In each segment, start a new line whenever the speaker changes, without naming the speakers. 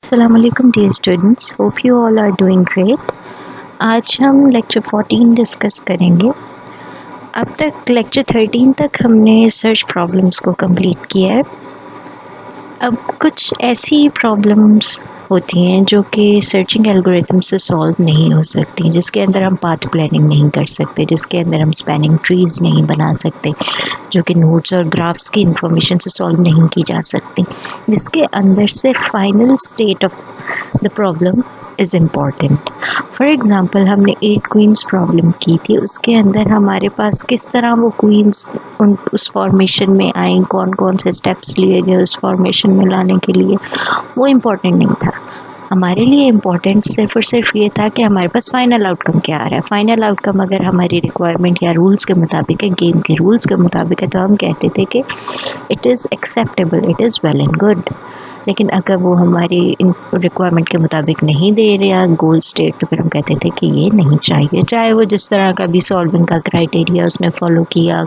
Assalamualaikum dear students, hope you all are doing great। आज हम lecture 14 discuss करेंगे। अब तक लेक्चर 13 तक हमने सर्च प्रॉब्लम्स को कंप्लीट किया है। अब कुछ ऐसी प्रॉब्लम्स होती हैं जो कि सर्चिंग एल्गोरिथम से सॉल्व नहीं हो सकती, जिसके अंदर हम पाथ प्लानिंग नहीं कर सकते, जिसके अंदर हम स्पैनिंग ट्रीज नहीं बना सकते, जो कि नोट्स और ग्राफ्स की इंफॉर्मेशन से सॉल्व नहीं की जा सकती, जिसके अंदर से final state of the problem is important. For example हमने 8 क्वींस प्रॉब्लम की थी, उसके अंदर हमारे पास किस तरह वो क्वींस उस फॉर्मेशन में आई, कौन कौन से स्टेप्स लिए गए उस फॉर्मेशन में लाने के लिए, वो इम्पॉर्टेंट नहीं था। हमारे लिए इम्पॉर्टेंट सिर्फ और सिर्फ ये था कि हमारे पास फाइनल आउटकम क्या आ रहा है। फाइनल आउटकम अगर हमारी रिक्वायरमेंट या रूल्स के मुताबिक है, गेम के रूल्स के मुताबिक है, तो हम कहते थे कि it is acceptable, it is well and good. लेकिन अगर वो हमारी रिक्वायरमेंट के मुताबिक नहीं दे रहा गोल स्टेट, तो फिर हम कहते थे कि ये नहीं चाहिए। चाहे वो जिस तरह का भी सॉल्विंग का क्राइटेरिया उसने फॉलो किया,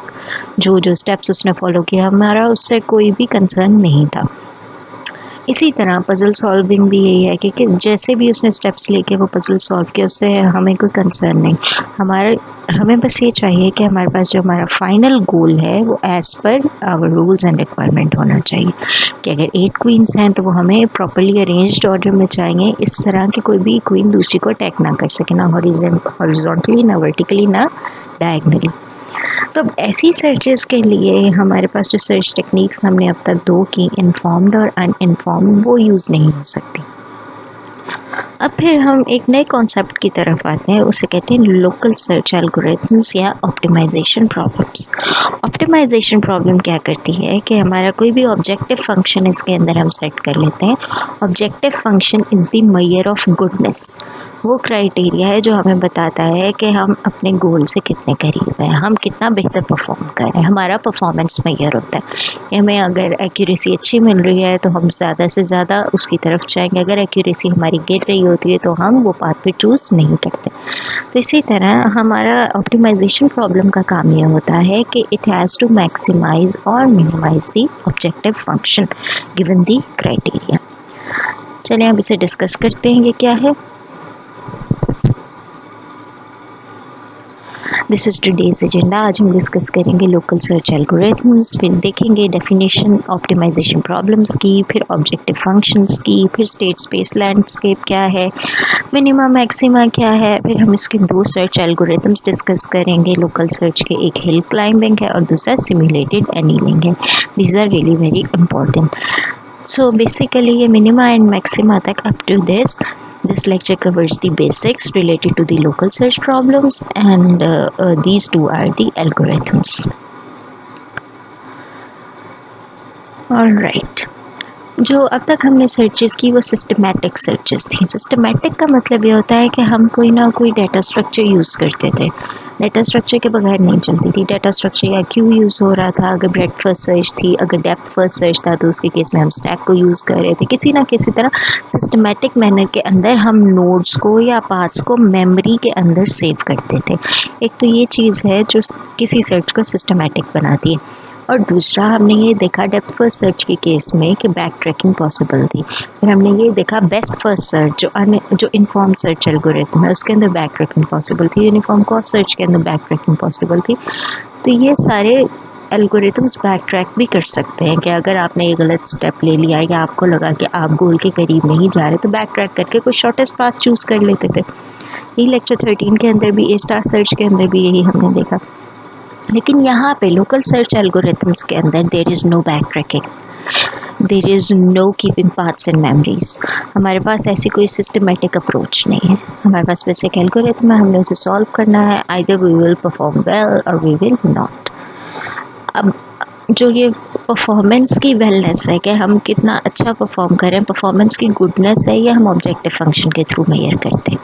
जो स्टेप्स उसने फॉलो किया, हमारा उससे कोई भी कंसर्न नहीं था। इसी तरह पज़ल सॉल्विंग भी यही है कि जैसे भी उसने स्टेप्स लेके वो पज़ल सॉल्व किया, उससे हमें कोई कंसर्न नहीं। हमें बस ये चाहिए कि हमारे पास जो हमारा फाइनल गोल है वो as per hour rules and requirement होना चाहिए। कि अगर 8 क्वींस हैं तो वो हमें प्रॉपर्ली अरेंज्ड ऑर्डर में चाहिए, इस तरह कि कोई भी क्वीन दूसरी को अटैक ना कर सके, ना हॉरिजॉन्टली, ना वर्टिकली, ना डायगनली। तो अब ऐसी सर्चेस के लिए हमारे पास जो सर्च टेक्निक्स हमने अब तक 2 की, इन्फॉर्म्ड और अनइन्फॉर्म्ड, वो यूज़ नहीं हो सकती। अब फिर हम एक नए कॉन्सेप्ट की तरफ आते हैं, उसे कहते हैं लोकल सर्च एल्गोरिथम्स या ऑप्टिमाइजेशन प्रॉब्लम्स। ऑप्टिमाइजेशन प्रॉब्लम क्या करती है कि हमारा कोई भी ऑब्जेक्टिव फंक्शन इसके अंदर हम सेट कर लेते हैं। Objective function is the measure of goodness, वो क्राइटेरिया है जो हमें बताता है कि हम अपने गोल से कितने करीब हैं, हम कितना बेहतर परफॉर्म कर रहे हैं, हमारा परफॉर्मेंस मेजर होता है। हमें अगर एक्यूरेसी अच्छी मिल रही है तो हम ज़्यादा से ज़्यादा उसकी तरफ जाएंगे, अगर एक्यूरेसी हमारी गिर रही होती है तो हम वो पाथ पे चूज़ नहीं करते। तो इसी तरह हमारा ऑप्टिमाइजेशन प्रॉब्लम का काम ये होता है कि इट हैज़ टू मैक्सिमाइज और minimize the objective function given the criteria. चलिए अब इसे डिस्कस करते हैं, ये क्या है। This is today's agenda. आज हम डिस्कस करेंगे लोकल सर्च एल्गोरिथम्स, फिर देखेंगे डेफिनेशन ऑप्टिमाइजेशन प्रॉब्लम्स की, फिर ऑब्जेक्टिव फंक्शंस की, फिर स्टेट स्पेस लैंडस्केप क्या है, मिनिमा मैक्सिमा क्या है, फिर हम इसके 2 सर्च एल्गोरिथम्स डिस्कस करेंगे। लोकल सर्च के एक हिल क्लाइंबिंग है और दूसरा सिमुलेटेड एनीलिंग है। These are really very important. So basically ये मिनिमा एंड मैक्सिमा तक up to this lecture covers the basics related to the local search problems, and these 2 are the algorithms. All right, जो अब तक हमने searches की वो systematic searches थी। Systematic का मतलब ये होता है कि हम कोई ना कोई डाटा स्ट्रक्चर यूज़ करते थे, डाटा स्ट्रक्चर के बगैर नहीं चलती थी। डाटा स्ट्रक्चर या क्यों यूज़ हो रहा था, अगर ब्रेथ फर्स्ट सर्च थी, अगर डेप्थ फर्स्ट सर्च था, तो उसके केस में हम स्टैक को यूज़ कर रहे थे। किसी ना किसी तरह सिस्टमैटिक मैनर के अंदर हम नोड्स को या पाथ्स को मेमोरी के अंदर सेव करते थे। एक तो ये चीज़ है जो किसी सर्च को सिस्टमैटिक बनाती है, और दूसरा हमने ये देखा डेप्थ फर्स्ट सर्च के केस में कि बैक ट्रैकिंग पॉसिबल थी। फिर हमने ये देखा बेस्ट फर्स्ट सर्च जो इन्फॉर्म सर्च एल्गोरिथम है उसके अंदर बैक ट्रैकिंग पॉसिबल थी, यूनिफॉर्म कॉस्ट सर्च के अंदर बैक ट्रैकिंग पॉसिबल थी। तो ये सारे एल्गोरिथम्स बैक ट्रैक भी कर सकते हैं कि अगर आपने एक गलत स्टेप ले लिया या आपको लगा कि आप गोल के करीब नहीं जा रहे, तो बैक ट्रैक करके कोई शॉर्टेस्ट पाथ चूज़ कर लेते थे। यही लेक्चर 13 के अंदर भी, A* सर्च के अंदर भी यही हमने देखा। लेकिन यहाँ पे लोकल सर्च एल्गोरिथम्स के अंदर there is no back tracking, there is no keeping paths in memories. हमारे पास ऐसी कोई सिस्टमेटिक अप्रोच नहीं है। हमारे पास बस एक एल्गोरिथम है, हमने उसे सॉल्व करना है। Either we will perform well और वी विल नॉट। अब जो ये परफॉर्मेंस की वेलनेस है कि हम कितना अच्छा परफॉर्म करें, परफॉर्मेंस की गुडनेस है, ये हम ऑब्जेक्टिव फंक्शन के थ्रू मेजर करते हैं।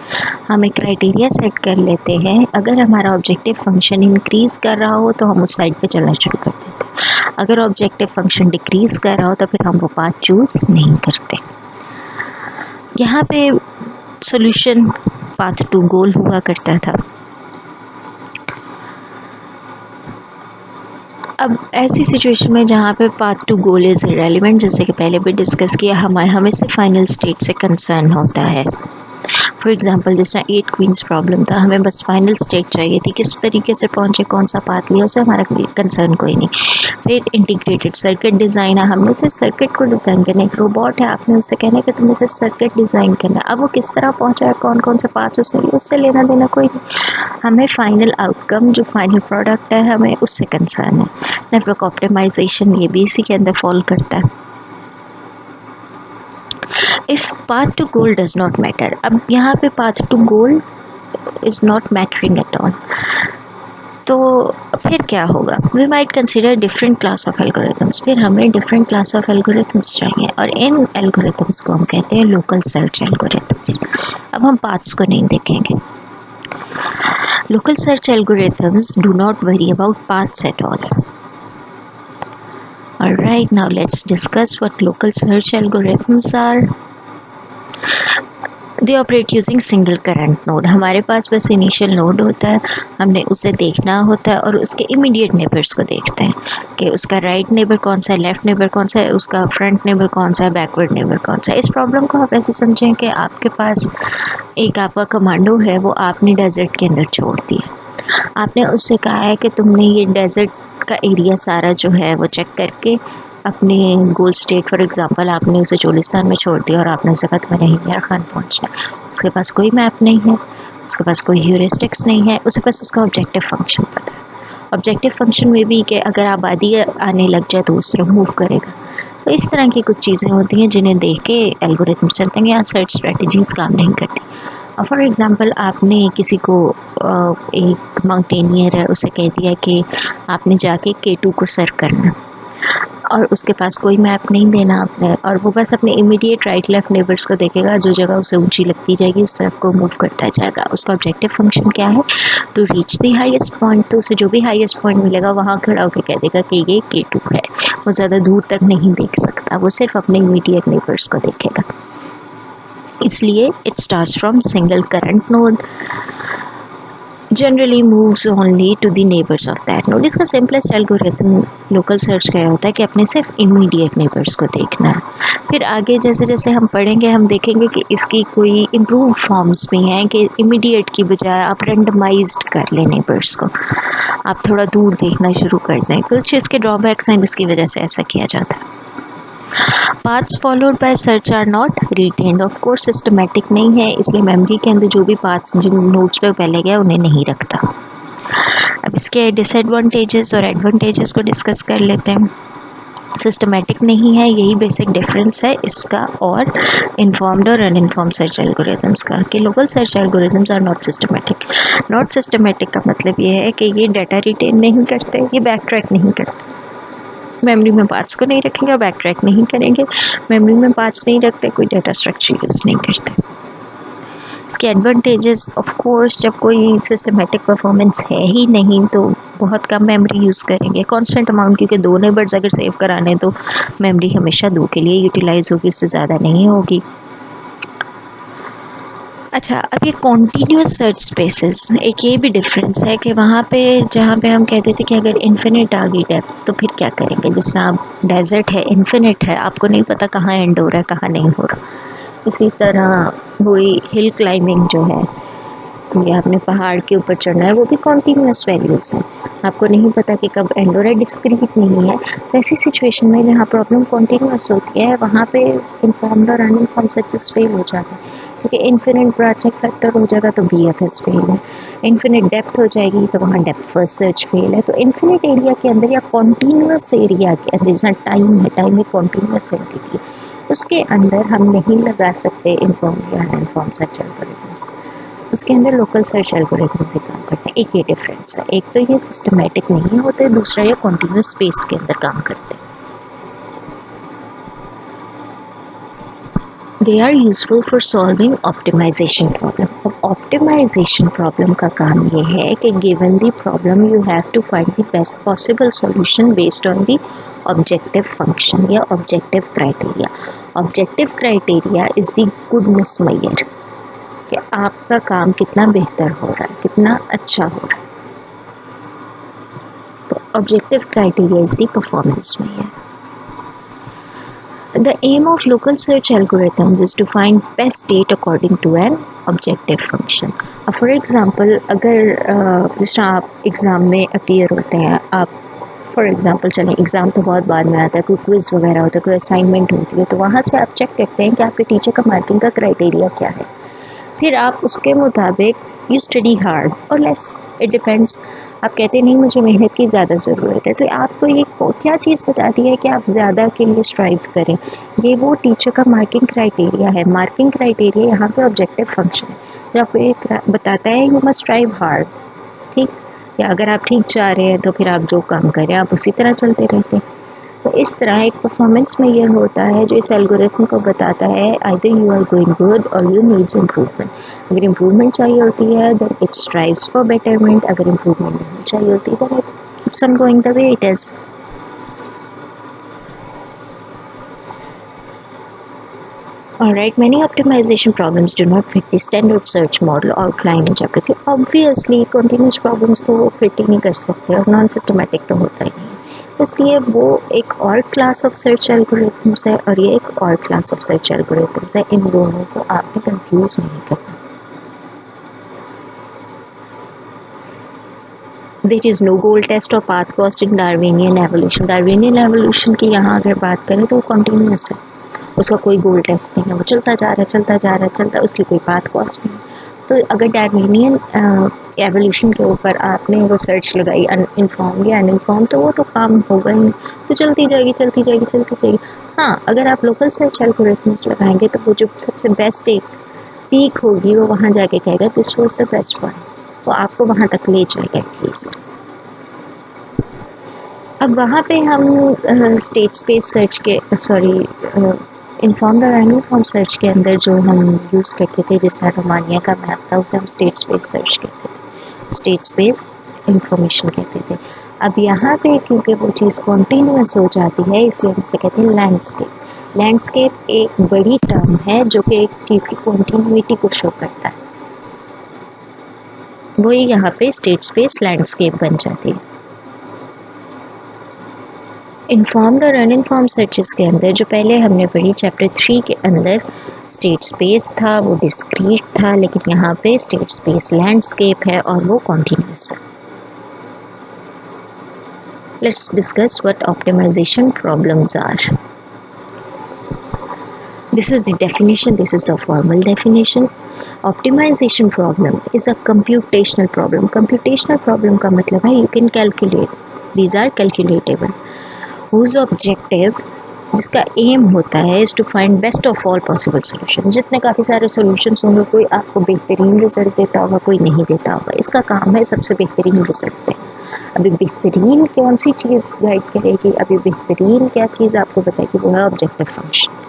हम एक क्राइटेरिया सेट कर लेते हैं, अगर हमारा ऑब्जेक्टिव फंक्शन इंक्रीज़ कर रहा हो तो हम उस साइड पे चलना शुरू कर देते हैं, अगर ऑब्जेक्टिव फंक्शन डिक्रीज़ कर रहा हो तो फिर हम वो पाथ चूज़ नहीं करते। यहाँ पे सोल्यूशन पाथ टू गोल हुआ करता था। अब ऐसी सिचुएशन में जहाँ पे path to goal is irrelevant, जैसे कि पहले भी डिस्कस किया, हमें से फाइनल स्टेट से कंसर्न होता है। फॉर एग्जांपल जिस तरह 8 क्वींस प्रॉब्लम था, हमें बस फाइनल स्टेट चाहिए थी, किस तरीके से पहुंचे, कौन सा पाथ लिया, उससे हमारा कोई कंसर्न कोई नहीं। फिर इंटीग्रेटेड सर्किट डिज़ाइन है, हमने सिर्फ सर्किट को डिज़ाइन करना है। एक रोबोट है, आपने उससे कहना है कि तुम्हें सिर्फ सर्किट डिज़ाइन करना है। अब वो किस तरह पहुंचा है, कौन कौन से पाथ्स उससे लिए, उससे लेना देना कोई नहीं। हमें फाइनल आउटकम, जो फाइनल प्रोडक्ट है, हमें उससे कंसर्न है। नेटवर्क ऑप्टिमाइजेशन ये भी इसी के अंदर फॉल करता है। If path to goal does not matter, अब यहाँ पे path to goal is not mattering at all, तो फिर क्या होगा? We might consider different class of algorithms. फिर हमें डिफरेंट क्लास ऑफ एल्गोरिथम्स चाहिए, और इन एल्गोरिथम्स को हम कहते हैं लोकल सर्च एल्गोरिथम्स। अब हम पाथ्स को नहीं देखेंगे। Local search algorithms do not worry about paths at all. Alright, now let's discuss what local search algorithms are. They operate using single current node. हमारे पास बस इनिशियल नोड होता है, हमने उसे देखना होता है और उसके इमीडिएट नेबर्स को देखते हैं कि उसका राइट नेबर कौन सा है, लेफ्ट नेबर कौन सा है, उसका फ्रंट नेबर कौन सा है, बैकवर्ड नेबर कौन सा है। इस प्रॉब्लम को आप ऐसे समझें कि आपके पास एक आपका कमांडो है, वो आपने डेजर्ट के अंदर छोड़ दिया। आपने उससे कहा है कि तुमने ये डेजर्ट का एरिया सारा जो है वो चेक करके अपने गोल स्टेट, फॉर एग्जांपल आपने उसे चोलिस्तान में छोड़ दिया और आपने उसे कहा तुम्हें हिमायर खान पहुंचना है। उसके पास कोई मैप नहीं है, उसके पास कोई ह्यूरिस्टिक्स नहीं है, उसके पास उसका ऑब्जेक्टिव फंक्शन पता है। ऑब्जेक्टिव फंक्शन में भी कि अगर आबादी आने लग जाए तो उस तरह मूव करेगा। तो इस तरह की कुछ चीज़ें होती हैं जिन्हें देख के एल्गोरिथम चलते हैं। यहाँ सर्च स्ट्रेटजीज काम नहीं करती। फॉर एग्ज़ाम्पल आपने किसी को एक माउंटेनियर है, उसे कह दिया कि आपने जाके K2 को सर्च करना, और उसके पास कोई मैप नहीं देना आपने, और वो बस अपने इमीडिएट राइट लेफ्ट नेबर्स को देखेगा, जो जगह उसे ऊंची लगती जाएगी उस तरफ को मूव करता जाएगा। उसका ऑब्जेक्टिव फंक्शन क्या है? To reach the highest point. तो उसे जो भी हाईएस्ट पॉइंट मिलेगा वहाँ खड़ा होकर कह देगा कि ये K2 है। वो ज़्यादा दूर तक नहीं देख सकता, वो सिर्फ अपने इमीडिएट नेबर्स को देखेगा। इसलिए it starts from single current node, generally moves only to the neighbours of that node. इसका सिंपलेस्ट एल्गोरिथम लोकल सर्च का होता है कि अपने सिर्फ इमीडिएट नेबर्स को देखना है। फिर आगे जैसे जैसे हम पढ़ेंगे हम देखेंगे कि इसकी कोई इम्प्रूव फॉर्म्स भी हैं कि इमीडिएट की बजाय आप रेंडमाइज्ड कर लें नेबर्स को, आप थोड़ा दूर देखना शुरू कर दें। कुछ इसके ड्रॉबैक्स हैं जिसकी वजह से ऐसा किया जाता है। Paths followed by search are not retained. Of course systematic नहीं है, इसलिए मेमोरी के अंदर जो भी पाथ्स जिन नोड्स पे पहले गया उन्हें नहीं रखता। अब इसके डिसएडवांटेजेस और एडवांटेजेस को डिस्कस कर लेते हैं। सिस्टमेटिक नहीं है, यही बेसिक डिफरेंस है इसका और इन्फॉर्म्ड और अनइन्फॉर्म्ड सर्च एल्गोरिथम्स का, कि local search algorithms are not systematic. Not systematic का मतलब ये है कि ये डाटा रिटेन नहीं करते, ये बैक ट्रैक नहीं करते। मेमोरी में पाथ्स को नहीं रखेंगे और बैक ट्रैक नहीं करेंगे। मेमोरी में पाथ्स नहीं रखते, कोई डाटा स्ट्रक्चर यूज़ नहीं करते। इसके एडवांटेजेस, ऑफ कोर्स जब कोई सिस्टमेटिक परफॉर्मेंस है ही नहीं तो बहुत कम मेमोरी यूज़ करेंगे, कांस्टेंट अमाउंट, क्योंकि 2 नेबर्स अगर सेव कराने तो मेमोरी हमेशा 2 के लिए यूटिलाइज होगी, उससे ज़्यादा नहीं होगी। अच्छा, अब ये कॉन्टीन्यूस सर्च स्पेसेस, एक ये भी डिफरेंस है कि वहाँ पे जहाँ पे हम कहते थे कि अगर इन्फिनिट आ गई डेप्थ तो फिर क्या करेंगे। जिस तरह आप डेजर्ट है, इन्फिनिट है, आपको नहीं पता कहाँ एंड हो रहा है कहाँ नहीं हो रहा। इसी तरह वही हिल क्लाइंबिंग जो है, ये आपने पहाड़ के ऊपर चढ़ना है, वो भी कॉन्टीन्यूस वैल्यूज है, आपको नहीं पता कि कब एंड हो रहा है, डिस्क्रीट नहीं है। तो ऐसी सिचुएशन में जहाँ प्रॉब्लम कॉन्टीन्यूस होती है वहाँ पे इन्फॉर्म्ड और अनइन्फॉर्म्ड सर्चेस फेल हो जाते हैं, क्योंकि इन्फिनिट ब्रांचिंग फैक्टर हो जाएगा तो BFS फेल है, इन्फिनिट डेप्थ हो जाएगी तो वहाँ डेप्थ फर्स्ट सर्च फेल है। तो इन्फिनिट एरिया के अंदर या कॉन्टीन्यूस एरिया के अंदर, जैसा टाइम है, टाइम एक कॉन्टीन्यूस एंटिटी है, उसके अंदर हम नहीं लगा सकते इन्फॉर्म्ड या अनइन्फॉर्म्ड सर्च एल्गोरिथम्स। उसके अंदर लोकल सर्च एल्गोरिथम से काम करते हैं। एक ये डिफरेंस है, एक तो ये सिस्टमेटिक नहीं होते, दूसरा ये कॉन्टीन्यूस स्पेस के अंदर काम करते हैं। They are useful for solving optimization problem. अब ऑप्टिमाइजेशन प्रॉब्लम का काम ये है कि given the problem you have to find the best possible solution based on the objective function या objective criteria. Objective criteria is the goodness measure, कि आपका काम कितना बेहतर हो रहा है, कितना अच्छा हो रहा है। तो objective criteria is the performance measure. The aim of local search algorithms is to find best state according to an objective function. For example, अगर जिस तरह आप एग्ज़ाम में अपीयर होते हैं, आप फॉर एग्ज़ाम्पल चलें, एग्ज़ाम तो बहुत बाद में आता है, कोई क्विज़ वगैरह होता है, कोई असाइनमेंट होती है, तो वहाँ से आप चेक करते हैं कि आपके टीचर का मार्किंग का क्राइटेरिया क्या है. फिर आप उसके मुताबिक यू स्टडी हार्ड और लेस, इट डिपेंड्स. आप कहते नहीं मुझे मेहनत की ज़्यादा ज़रूरत है, तो आपको ये क्या चीज़ बताती है कि आप ज़्यादा के लिए स्ट्राइव करें. ये वो टीचर का मार्किंग क्राइटेरिया है. मार्किंग क्राइटेरिया यहाँ पे ऑब्जेक्टिव फंक्शन है जो आपको एक बताता है यू मस्ट स्ट्राइव हार्ड. ठीक, या अगर आप ठीक जा रहे हैं तो फिर आप जो काम करें आप उसी तरह चलते रहते हैं. तो इस तरह एक परफॉर्मेंस में यह होता है जो इस एल्गोरिथम को बताता है either you are going good और यू नीड्स इम्प्रूवमेंट. अगर इम्प्रूवमेंट चाहिए होती है then it strives for betterment. अगर इम्प्रूवमेंट नहीं चाहिए होती है then it keeps on going the way it is. Alright, many optimization problems do not fit the standard search model outlined in chapter 3. Obviously, continuous problems तो वो fit ही नहीं कर सकते और नॉन सिस्टमेटिक तो होता ही नहीं. इसलिए वो एक और क्लास ऑफ सर्च एल्गोरिथम्स है और ये एक और क्लास ऑफ सर्च एल्गोरिथम्स है. इन दोनों को आपने कंफ्यूज नहीं करना. There is no goal test और path cost in Darwinian evolution. Darwinian evolution की यहाँ अगर बात करें तो वो कॉन्टीन्यूस है, उसका कोई गोल टेस्ट नहीं है, वो चलता जा रहा है, उसकी कोई पाथ कॉस्ट नहीं. तो अगर डार्विनियन एवोल्यूशन के ऊपर आपने वो सर्च लगाई इनफॉर्म या अनइनफॉर्म तो वो तो काम होगा ही नहीं, तो चलती जाएगी. हाँ, अगर आप लोकल सर्च एल्गोरिथम्स लगाएंगे तो वो जो सबसे बेस्ट एक पीक होगी वो वहाँ जाके कहेगा this was the best one, तो आपको वहाँ तक ले जाएगा एटलीस्ट. अब वहाँ पे हम स्टेट स्पेस सर्च के इन्फॉर्म्ड और अनइन्फॉर्म्ड सर्च के अंदर जो हम यूज़ करते थे, जिस तरह रोमानिया का मैप था उसे हम स्टेट स्पेस सर्च कहते थे, स्टेट स्पेस इंफॉर्मेशन कहते थे. अब यहाँ पे क्योंकि वो चीज़ कॉन्टीन्यूस हो जाती है इसलिए हम उसे कहते हैं लैंडस्केप. लैंडस्केप एक बड़ी टर्म है जो कि एक चीज़ की कॉन्टीन्यूटी को शो करता है. वही यहाँ पे स्टेट स्पेस लैंडस्केप बन जाती है. इन्फॉर्म्ड और अनइन्फॉर्म्ड सर्चेस के अंदर जो पहले हमने पढ़ी चैप्टर 3 के अंदर स्टेट स्पेस था वो डिस्क्रीट था, लेकिन यहाँ पे स्टेट स्पेस लैंडस्केप है और वो कॉन्टीन्यूस है. Let's discuss what optimization problems are. This is the definition, this is the formal definition. Optimization problem is a computational problem. Computational problem का मतलब है you can calculate. These are calculatable. Whose objective, जिसका M होता है is to find best of all possible solutions. जितने काफ़ी सारे solutions होंगे कोई आपको बेहतरीन रिजल्ट देता होगा, कोई नहीं देता होगा. इसका काम है सबसे बेहतरीन रिजल्ट देना. अभी बेहतरीन कौन सी चीज़ गाइड करेगी, अभी बेहतरीन क्या चीज़ आपको बताएगी, वो है ऑब्जेक्टिव फंक्शन.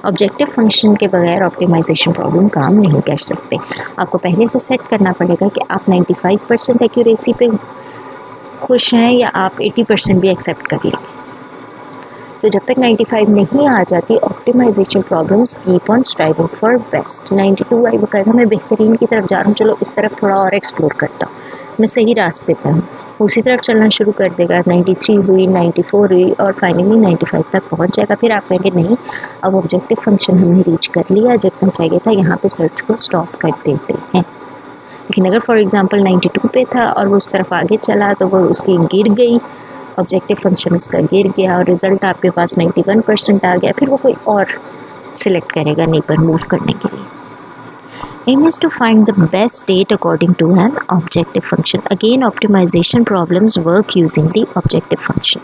ऑब्जेक्टिव फंक्शन के बगैर ऑप्टिमाइजेशन प्रॉब्लम काम नहीं कर सकते. आपको पहले से सेट करना पड़ेगा कि आप 95% एक्यूरेसी पे खुश हैं या आप 80% भी एक्सेप्ट कर लेंगे. तो जब तक 95 नहीं आ जाती optimization problems keep on striving for best. 92 आई वो कहता मैं बेहतरीन की तरफ जा रहा हूँ, चलो इस तरफ थोड़ा और एक्सप्लोर करता हूँ, मैं सही रास्ते पर हूँ, उसी तरफ चलना शुरू कर देगा. 93 हुई, 94 हुई और फाइनली 95 तक पहुँच जाएगा. फिर आप कहेंगे नहीं अब ऑब्जेक्टिव फंक्शन हमने रीच कर लिया, जितना चाहिए था यहाँ पे सर्च को स्टॉप कर देते हैं. लेकिन अगर फॉर एग्जांपल 92 पे था और वो उस तरफ आगे चला तो वो उसकी गिर गई, ऑब्जेक्टिव फंक्शन उसका गिर गया और रिज़ल्ट आपके पास 91% आ गया, फिर वो कोई और सिलेक्ट करेगा नेबर मूव करने के लिए. Aim is to find the best state according to an objective function. Again, optimization problems work using the objective function.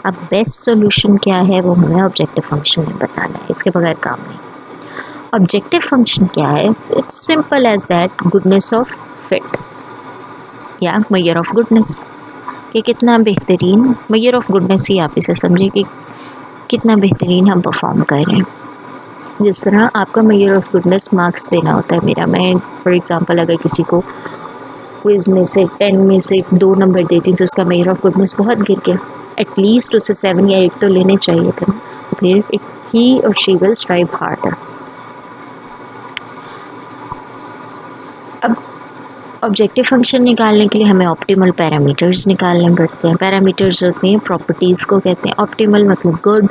अब best solution क्या है वो हमें objective function में बताना है, इसके बगैर काम नहीं. Objective function क्या है? It's simple as that, goodness of fit या measure of goodness. कि कितना बेहतरीन, measure of goodness ही आप इसे समझिए कि कितना बेहतरीन हम परफॉर्म कर रहे हैं. जिस तरह आपका मेजर ऑफ गुडनेस मार्क्स देना होता है मेरा, मैं फॉर एग्जांपल अगर किसी को क्विज़ में से 10 में से 2 नंबर देती हूँ तो उसका मेजर ऑफ गुडनेस बहुत गिर गया, एटलीस्ट उसे 7 या 8 तो लेने चाहिए थे. तो फिर ही और शी विल स्ट्राइव हार्डर. अब ऑब्जेक्टिव फंक्शन निकालने के लिए हमें ऑप्टिमल पैरामीटर्स निकालने पड़ते हैं। पैरामीटर्स होते हैं प्रॉपर्टीज़ को कहते हैं। ऑप्टिमल मतलब गुड,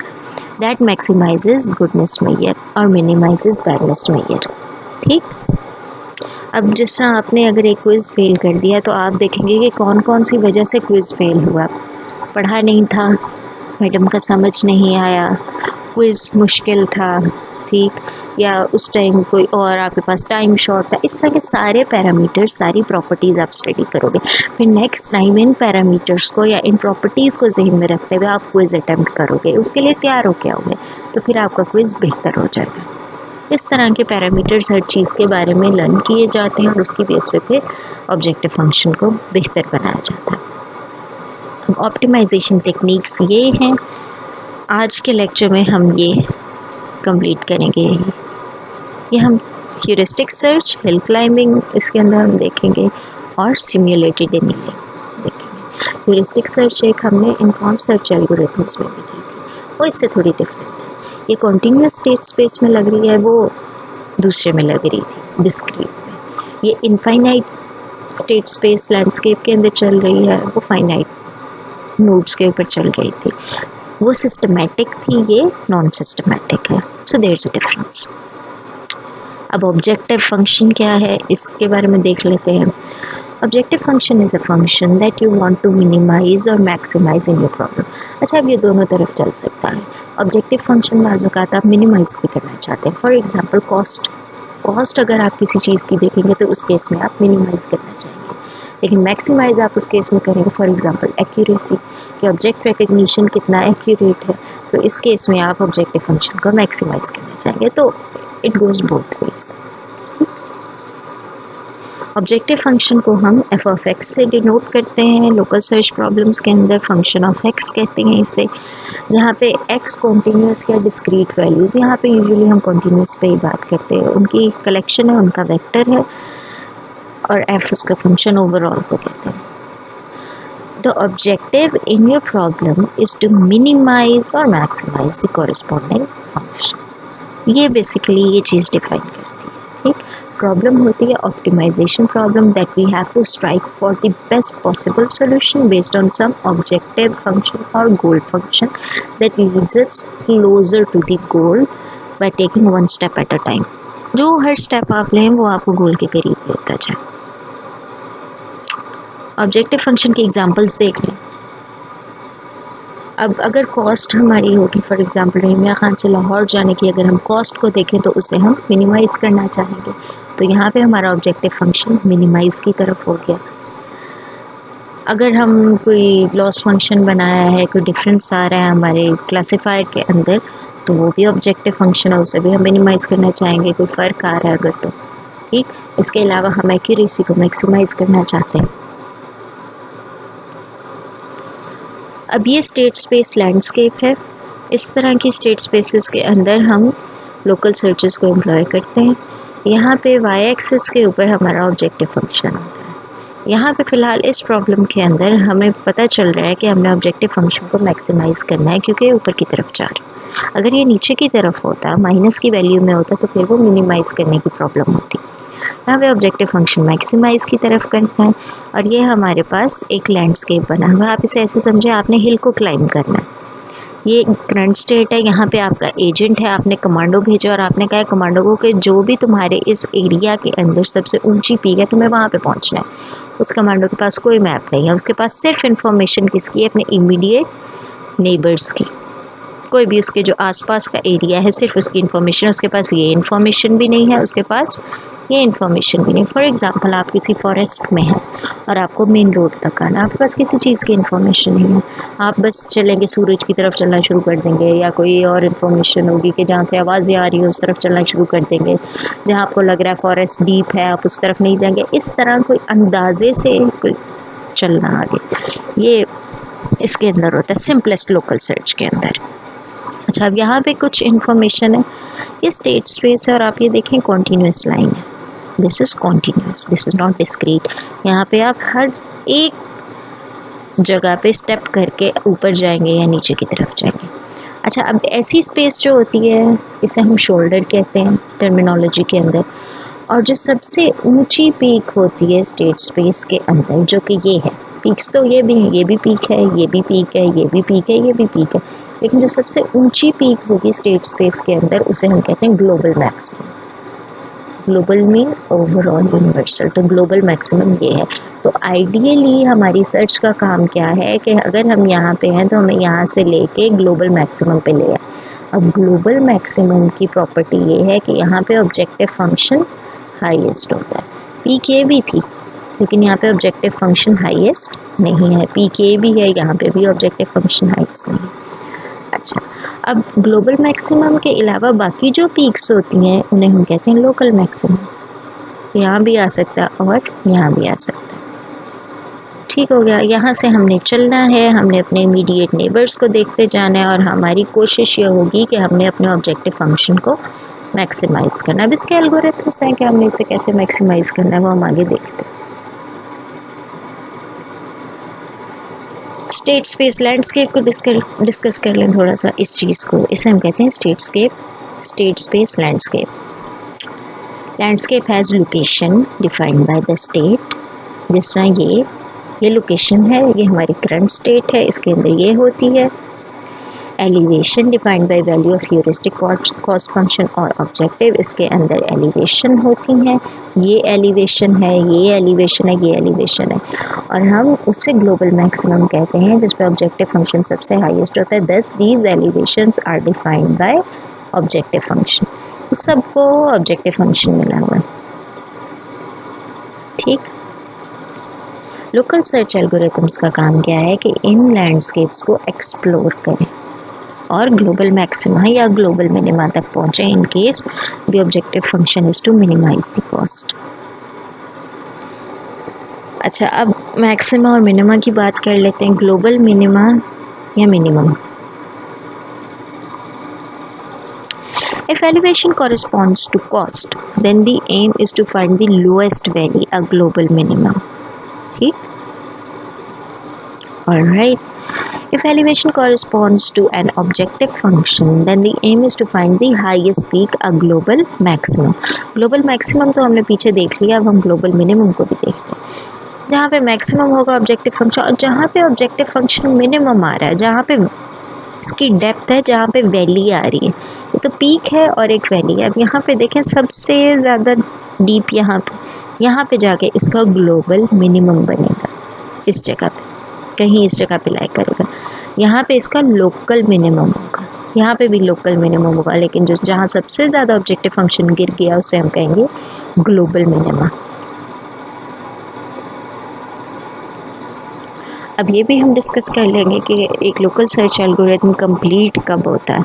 दैट मैक्सिमाइजेज गुडनेस मेजर और मिनिमाइजेज बैडनेस मेजर। ठीक, अब जिस तरह आपने अगर एक क्विज़ फेल कर दिया तो आप देखेंगे कि कौन कौन सी वजह से क्विज़ फेल हुआ। पढ़ा नहीं था, मैडम का समझ नहीं आया, क्विज़ मुश्किल था, ठीक, या उस टाइम कोई और आपके पास टाइम शॉर्ट था। इस तरह के सारे पैरामीटर्स, सारी प्रॉपर्टीज़ आप स्टडी करोगे। फिर नेक्स्ट टाइम इन पैरामीटर्स को या इन प्रॉपर्टीज़ को जहन में रखते हुए आप क्विज़ अटैम्प्ट करोगे, उसके लिए तैयार हो के आओगे, तो फिर आपका क्विज़ बेहतर हो जाएगा। इस तरह के पैरामीटर्स हर चीज़ के बारे में लर्न किए जाते हैं और उसकी बेस पे फिर ऑब्जेक्टिव फंक्शन को बेहतर बनाया जाता है। अब ऑप्टिमाइजेशन टेक्निक्स ये हैं। आज के लेक्चर में हम ये कंप्लीट करेंगे। ये हम ह्यूरिस्टिक सर्च, हिल क्लाइंबिंग इसके अंदर हम देखेंगे और सिम्युलेटेड एनीलिंग देखेंगे। ह्यूरिस्टिक सर्च एक हमने इनफॉर्म सर्च एल्गोरिथम्स में भी की थी, वो इससे थोड़ी डिफरेंट है। ये कॉन्टिन्यूस स्टेट स्पेस में लग रही है, वो दूसरे में लग रही थी, डिस्क्रीट में। ये इनफाइनाइट स्टेट स्पेस लैंडस्केप के अंदर चल रही है, वो फाइनाइट नोड्स के ऊपर चल रही थी। वो सिस्टमैटिक थी, ये नॉन सिस्टमैटिक है। So there is a difference. अब ऑब्जेक्टिव फंक्शन क्या है, इसके बारे में देख लेते हैं। Objective function is a function that you want to minimize और मैक्सिमाइज इन योर प्रॉब्लम। अच्छा, अब ये दोनों तरफ चल सकता है। ऑब्जेक्टिव फंक्शन बाज़ औक़ात आप मिनिमाइज भी करना चाहते हैं। फॉर एग्जांपल कॉस्ट अगर आप किसी चीज़ की देखेंगे तो उस केस में आप मिनिमाइज करना चाहेंगे, लेकिन मैक्सिमाइज आप उस केस में करेंगे। फॉर एग्जांपल एक्यूरेसी, कि ऑब्जेक्ट रिकग्निशन कितना एक्यूरेट है, तो इस केस में आप ऑब्जेक्टिव फंक्शन को मैक्सिमाइज करना चाहेंगे। तो it goes both ways. Objective function को हम एफ ऑफ एक्स से डिनोट करते हैं। लोकल सर्च प्रॉब्लम्स के अंदर फंक्शन ऑफ एक्स कहते हैं इसे, जहाँ पे एक्स कॉन्टीन्यूस या डिस्क्रीट वैल्यूज़, यहाँ पे यूजुअली हम कॉन्टीन्यूस पे ही बात करते हैं, उनकी कलेक्शन है, उनका वेक्टर है, और एफ उसका फंक्शन ओवरऑल को कहते हैं। The objective in your problem is to minimize or maximize the corresponding function. ये बेसिकली ये चीज़ डिफाइन करती है। ठीक, प्रॉब्लम होती है optimization problem, that we have to strive for the best possible solution based on some objective function और goal function that leads us closer to the goal by taking one step at a time. जो हर step आप लें वो आपको गोल के करीब लेता जाए। ऑब्जेक्टिव फंक्शन के एग्जांपल्स देख लें। अब अगर कॉस्ट हमारी होगी, फॉर एग्जांपल रहीमिया खान से लाहौर जाने की अगर हम कॉस्ट को देखें तो उसे हम मिनिमाइज़ करना चाहेंगे, तो यहाँ पे हमारा ऑब्जेक्टिव फंक्शन मिनिमाइज़ की तरफ हो गया। अगर हम कोई लॉस फंक्शन बनाया है, कोई डिफरेंस आ रहा है हमारे क्लासीफायर के अंदर, तो वो भी ऑब्जेक्टिव फंक्शन है, उसे भी हम मिनिमाइज़ करना चाहेंगे। कोई फ़र्क आ रहा है अगर, तो ठीक। इसके अलावा हम एक्यूरेसी को मैक्सिमाइज़ करना चाहते हैं। अब ये स्टेट स्पेस लैंडस्केप है। इस तरह की स्टेट स्पेसेस के अंदर हम लोकल सर्चेस को एम्प्लॉय करते हैं। यहाँ पे वाई एक्सिस के ऊपर हमारा ऑब्जेक्टिव फंक्शन होता है। यहाँ पे फ़िलहाल इस प्रॉब्लम के अंदर हमें पता चल रहा है कि हमने ऑब्जेक्टिव फंक्शन को मैक्सिमाइज़ करना है, क्योंकि ऊपर की तरफ जा रहा है। अगर ये नीचे की तरफ होता, माइनस की वैल्यू में होता, तो फिर वो मिनिमाइज़ करने की प्रॉब्लम होती। यहाँ पे ऑब्जेक्टिव फंक्शन मैक्सिमाइज़ की तरफ करना है, और ये हमारे पास एक लैंडस्केप बना हुआ है। आप इसे ऐसे समझे, आपने हिल को क्लाइंब करना है। ये करंट स्टेट है, यहाँ पे आपका एजेंट है, आपने कमांडो भेजा और आपने कहा कमांडो को कि जो भी तुम्हारे इस एरिया के अंदर सबसे ऊंची पीक है तुम्हें वहाँ पे पहुँचना है। उस कमांडो के पास कोई मैप नहीं है, उसके पास सिर्फ इन्फॉर्मेशन किसकी है, अपने इमीडिएट नेबर्स की। कोई भी उसके जो आसपास का एरिया है सिर्फ उसकी इन्फॉर्मेशन, उसके पास ये इन्फॉर्मेशन भी नहीं है, उसके पास ये इन्फॉर्मेशन भी नहीं। फॉर एग्जांपल आप किसी फॉरेस्ट में हैं और आपको मेन रोड तक आना, आपके पास किसी चीज़ की इन्फॉर्मेशन नहीं है, आप बस चलेंगे सूरज की तरफ चलना शुरू कर देंगे, या कोई और इन्फॉर्मेशन होगी कि जहाँ से आवाज़ें आ रही है उस तरफ चलना शुरू कर देंगे। जहाँ आपको लग रहा है फॉरेस्ट डीप है आप उस तरफ नहीं जाएंगे। इस तरह कोई अंदाजे से कोई चलना आगे, ये इसके अंदर होता है सिंपलेस्ट लोकल सर्च के अंदर। अच्छा, अब यहाँ पे कुछ इन्फॉर्मेशन है, ये स्टेट स्पेस है और आप ये देखें कॉन्टीन्यूस लाइन है। This is continuous, this is not discrete. यहाँ पे आप हर एक जगह पे स्टेप करके ऊपर जाएंगे या नीचे की तरफ जाएंगे। अच्छा, अब ऐसी स्पेस जो होती है इसे हम शोल्डर कहते हैं टर्मिनोलॉजी के अंदर, और जो सबसे ऊंची पीक होती है स्टेट स्पेस के अंदर, जो कि ये है, पीक्स तो ये भी है, ये भी पीक है, ये भी पीक है, ये भी पीक है, ये भी पीक है, लेकिन जो सबसे ऊंची पीक होगी स्टेट स्पेस के अंदर उसे हम कहते हैं global maximum. Global mean overall universal, तो ग्लोबल मैक्सिमम ये है। तो आइडियली हमारी सर्च का काम क्या है कि अगर हम यहाँ पे हैं तो हमें यहाँ से लेके ग्लोबल मैक्सिमम पे ले आए। अब ग्लोबल मैक्सिमम की प्रॉपर्टी ये है कि यहाँ पे ऑब्जेक्टिव फंक्शन हाईएस्ट होता है। पीक ए भी थी लेकिन यहाँ पे ऑब्जेक्टिव फंक्शन हाईएस्ट नहीं है, पीक ए भी है, यहाँ पे भी ऑब्जेक्टिव फंक्शन हाईएस्ट नहीं है। अच्छा, अब ग्लोबल मैक्सिमम के अलावा बाकी जो पीक्स होती हैं उन्हें हम कहते हैं लोकल मैक्सिमम। यहाँ भी आ सकता है और यहाँ भी आ सकता है। ठीक हो गया। यहाँ से हमने चलना है, हमने अपने इमीडिएट नेबर्स को देखते जाना है और हमारी कोशिश ये होगी कि हमने अपने ऑब्जेक्टिव फंक्शन को मैक्सिमाइज़ करना। अब इसके एल्गोरिथम्स हैं कि हमने इसे कैसे मैक्सिमाइज़ करना है वो हम आगे देखते हैं। स्टेट स्पेस लैंडस्केप को डिस्कस कर लें थोड़ा सा इस चीज़ को। इसे हम कहते हैं state space landscape. Landscape has location defined by the state. जिस तरह ये लोकेशन है, ये हमारी करंट स्टेट है, इसके अंदर ये होती है। Elevation defined by value of heuristic cost function और ऑब्जेक्टिव, इसके अंदर एलिवेशन होती हैं। ये एलिवेशन है, ये एलिवेशन है, ये एलिवेशन है, और हम उसे ग्लोबल मैक्सिमम कहते हैं जिस पे ऑब्जेक्टिव फंक्शन सबसे हाईएस्ट होता है। Thus these elevations are defined by objective function. इस सबको ऑब्जेक्टिव फंक्शन मिला हुआ है। ठीक। लोकल सर्च एल्गोरिथम्स का काम क्या है कि इन लैंडस्केप्स को एक्सप्लोर करें और ग्लोबल मैक्सिमा या ग्लोबल मिनिमा तक पहुँचे in case the objective function is to minimize the cost. अच्छा, अब मैक्सिमा और मिनिमा की बात कर लेते हैं। ग्लोबल मिनिमा या minimum. If elevation corresponds to cost, then the aim is to find the lowest value, a global minimum. ठीक? Alright. If elevation corresponds to an objective function, then the aim is to find the highest peak, a global maximum. Global maximum तो हमने पीछे देख लिया, अब हम global minimum को भी देखते हैं। जहाँ पे maximum होगा ऑब्जेक्टिव फंक्शन, और जहाँ पे ऑब्जेक्टिव फंक्शन मिनिमम आ रहा है, जहाँ पे इसकी डेप्थ है, जहाँ पे वैली आ रही है, ये तो पीक है और एक वैली है। अब यहाँ पे देखें सबसे ज़्यादा डीप यहाँ पे जाके इसका ग्लोबल मिनिमम बनेगा। इस जगह पे कहीं इस जगह पे लाई करेगा, यहाँ पे इसका लोकल मिनिमम होगा, यहाँ पे भी लोकल मिनिमम होगा, लेकिन जो जहाँ सबसे ज़्यादा ऑब्जेक्टिव फंक्शन गिर गया उसे हम कहेंगे ग्लोबल मिनिमा। अब ये भी हम डिस्कस कर लेंगे कि एक लोकल सर्च एल्गोरिथम कंप्लीट कब होता है।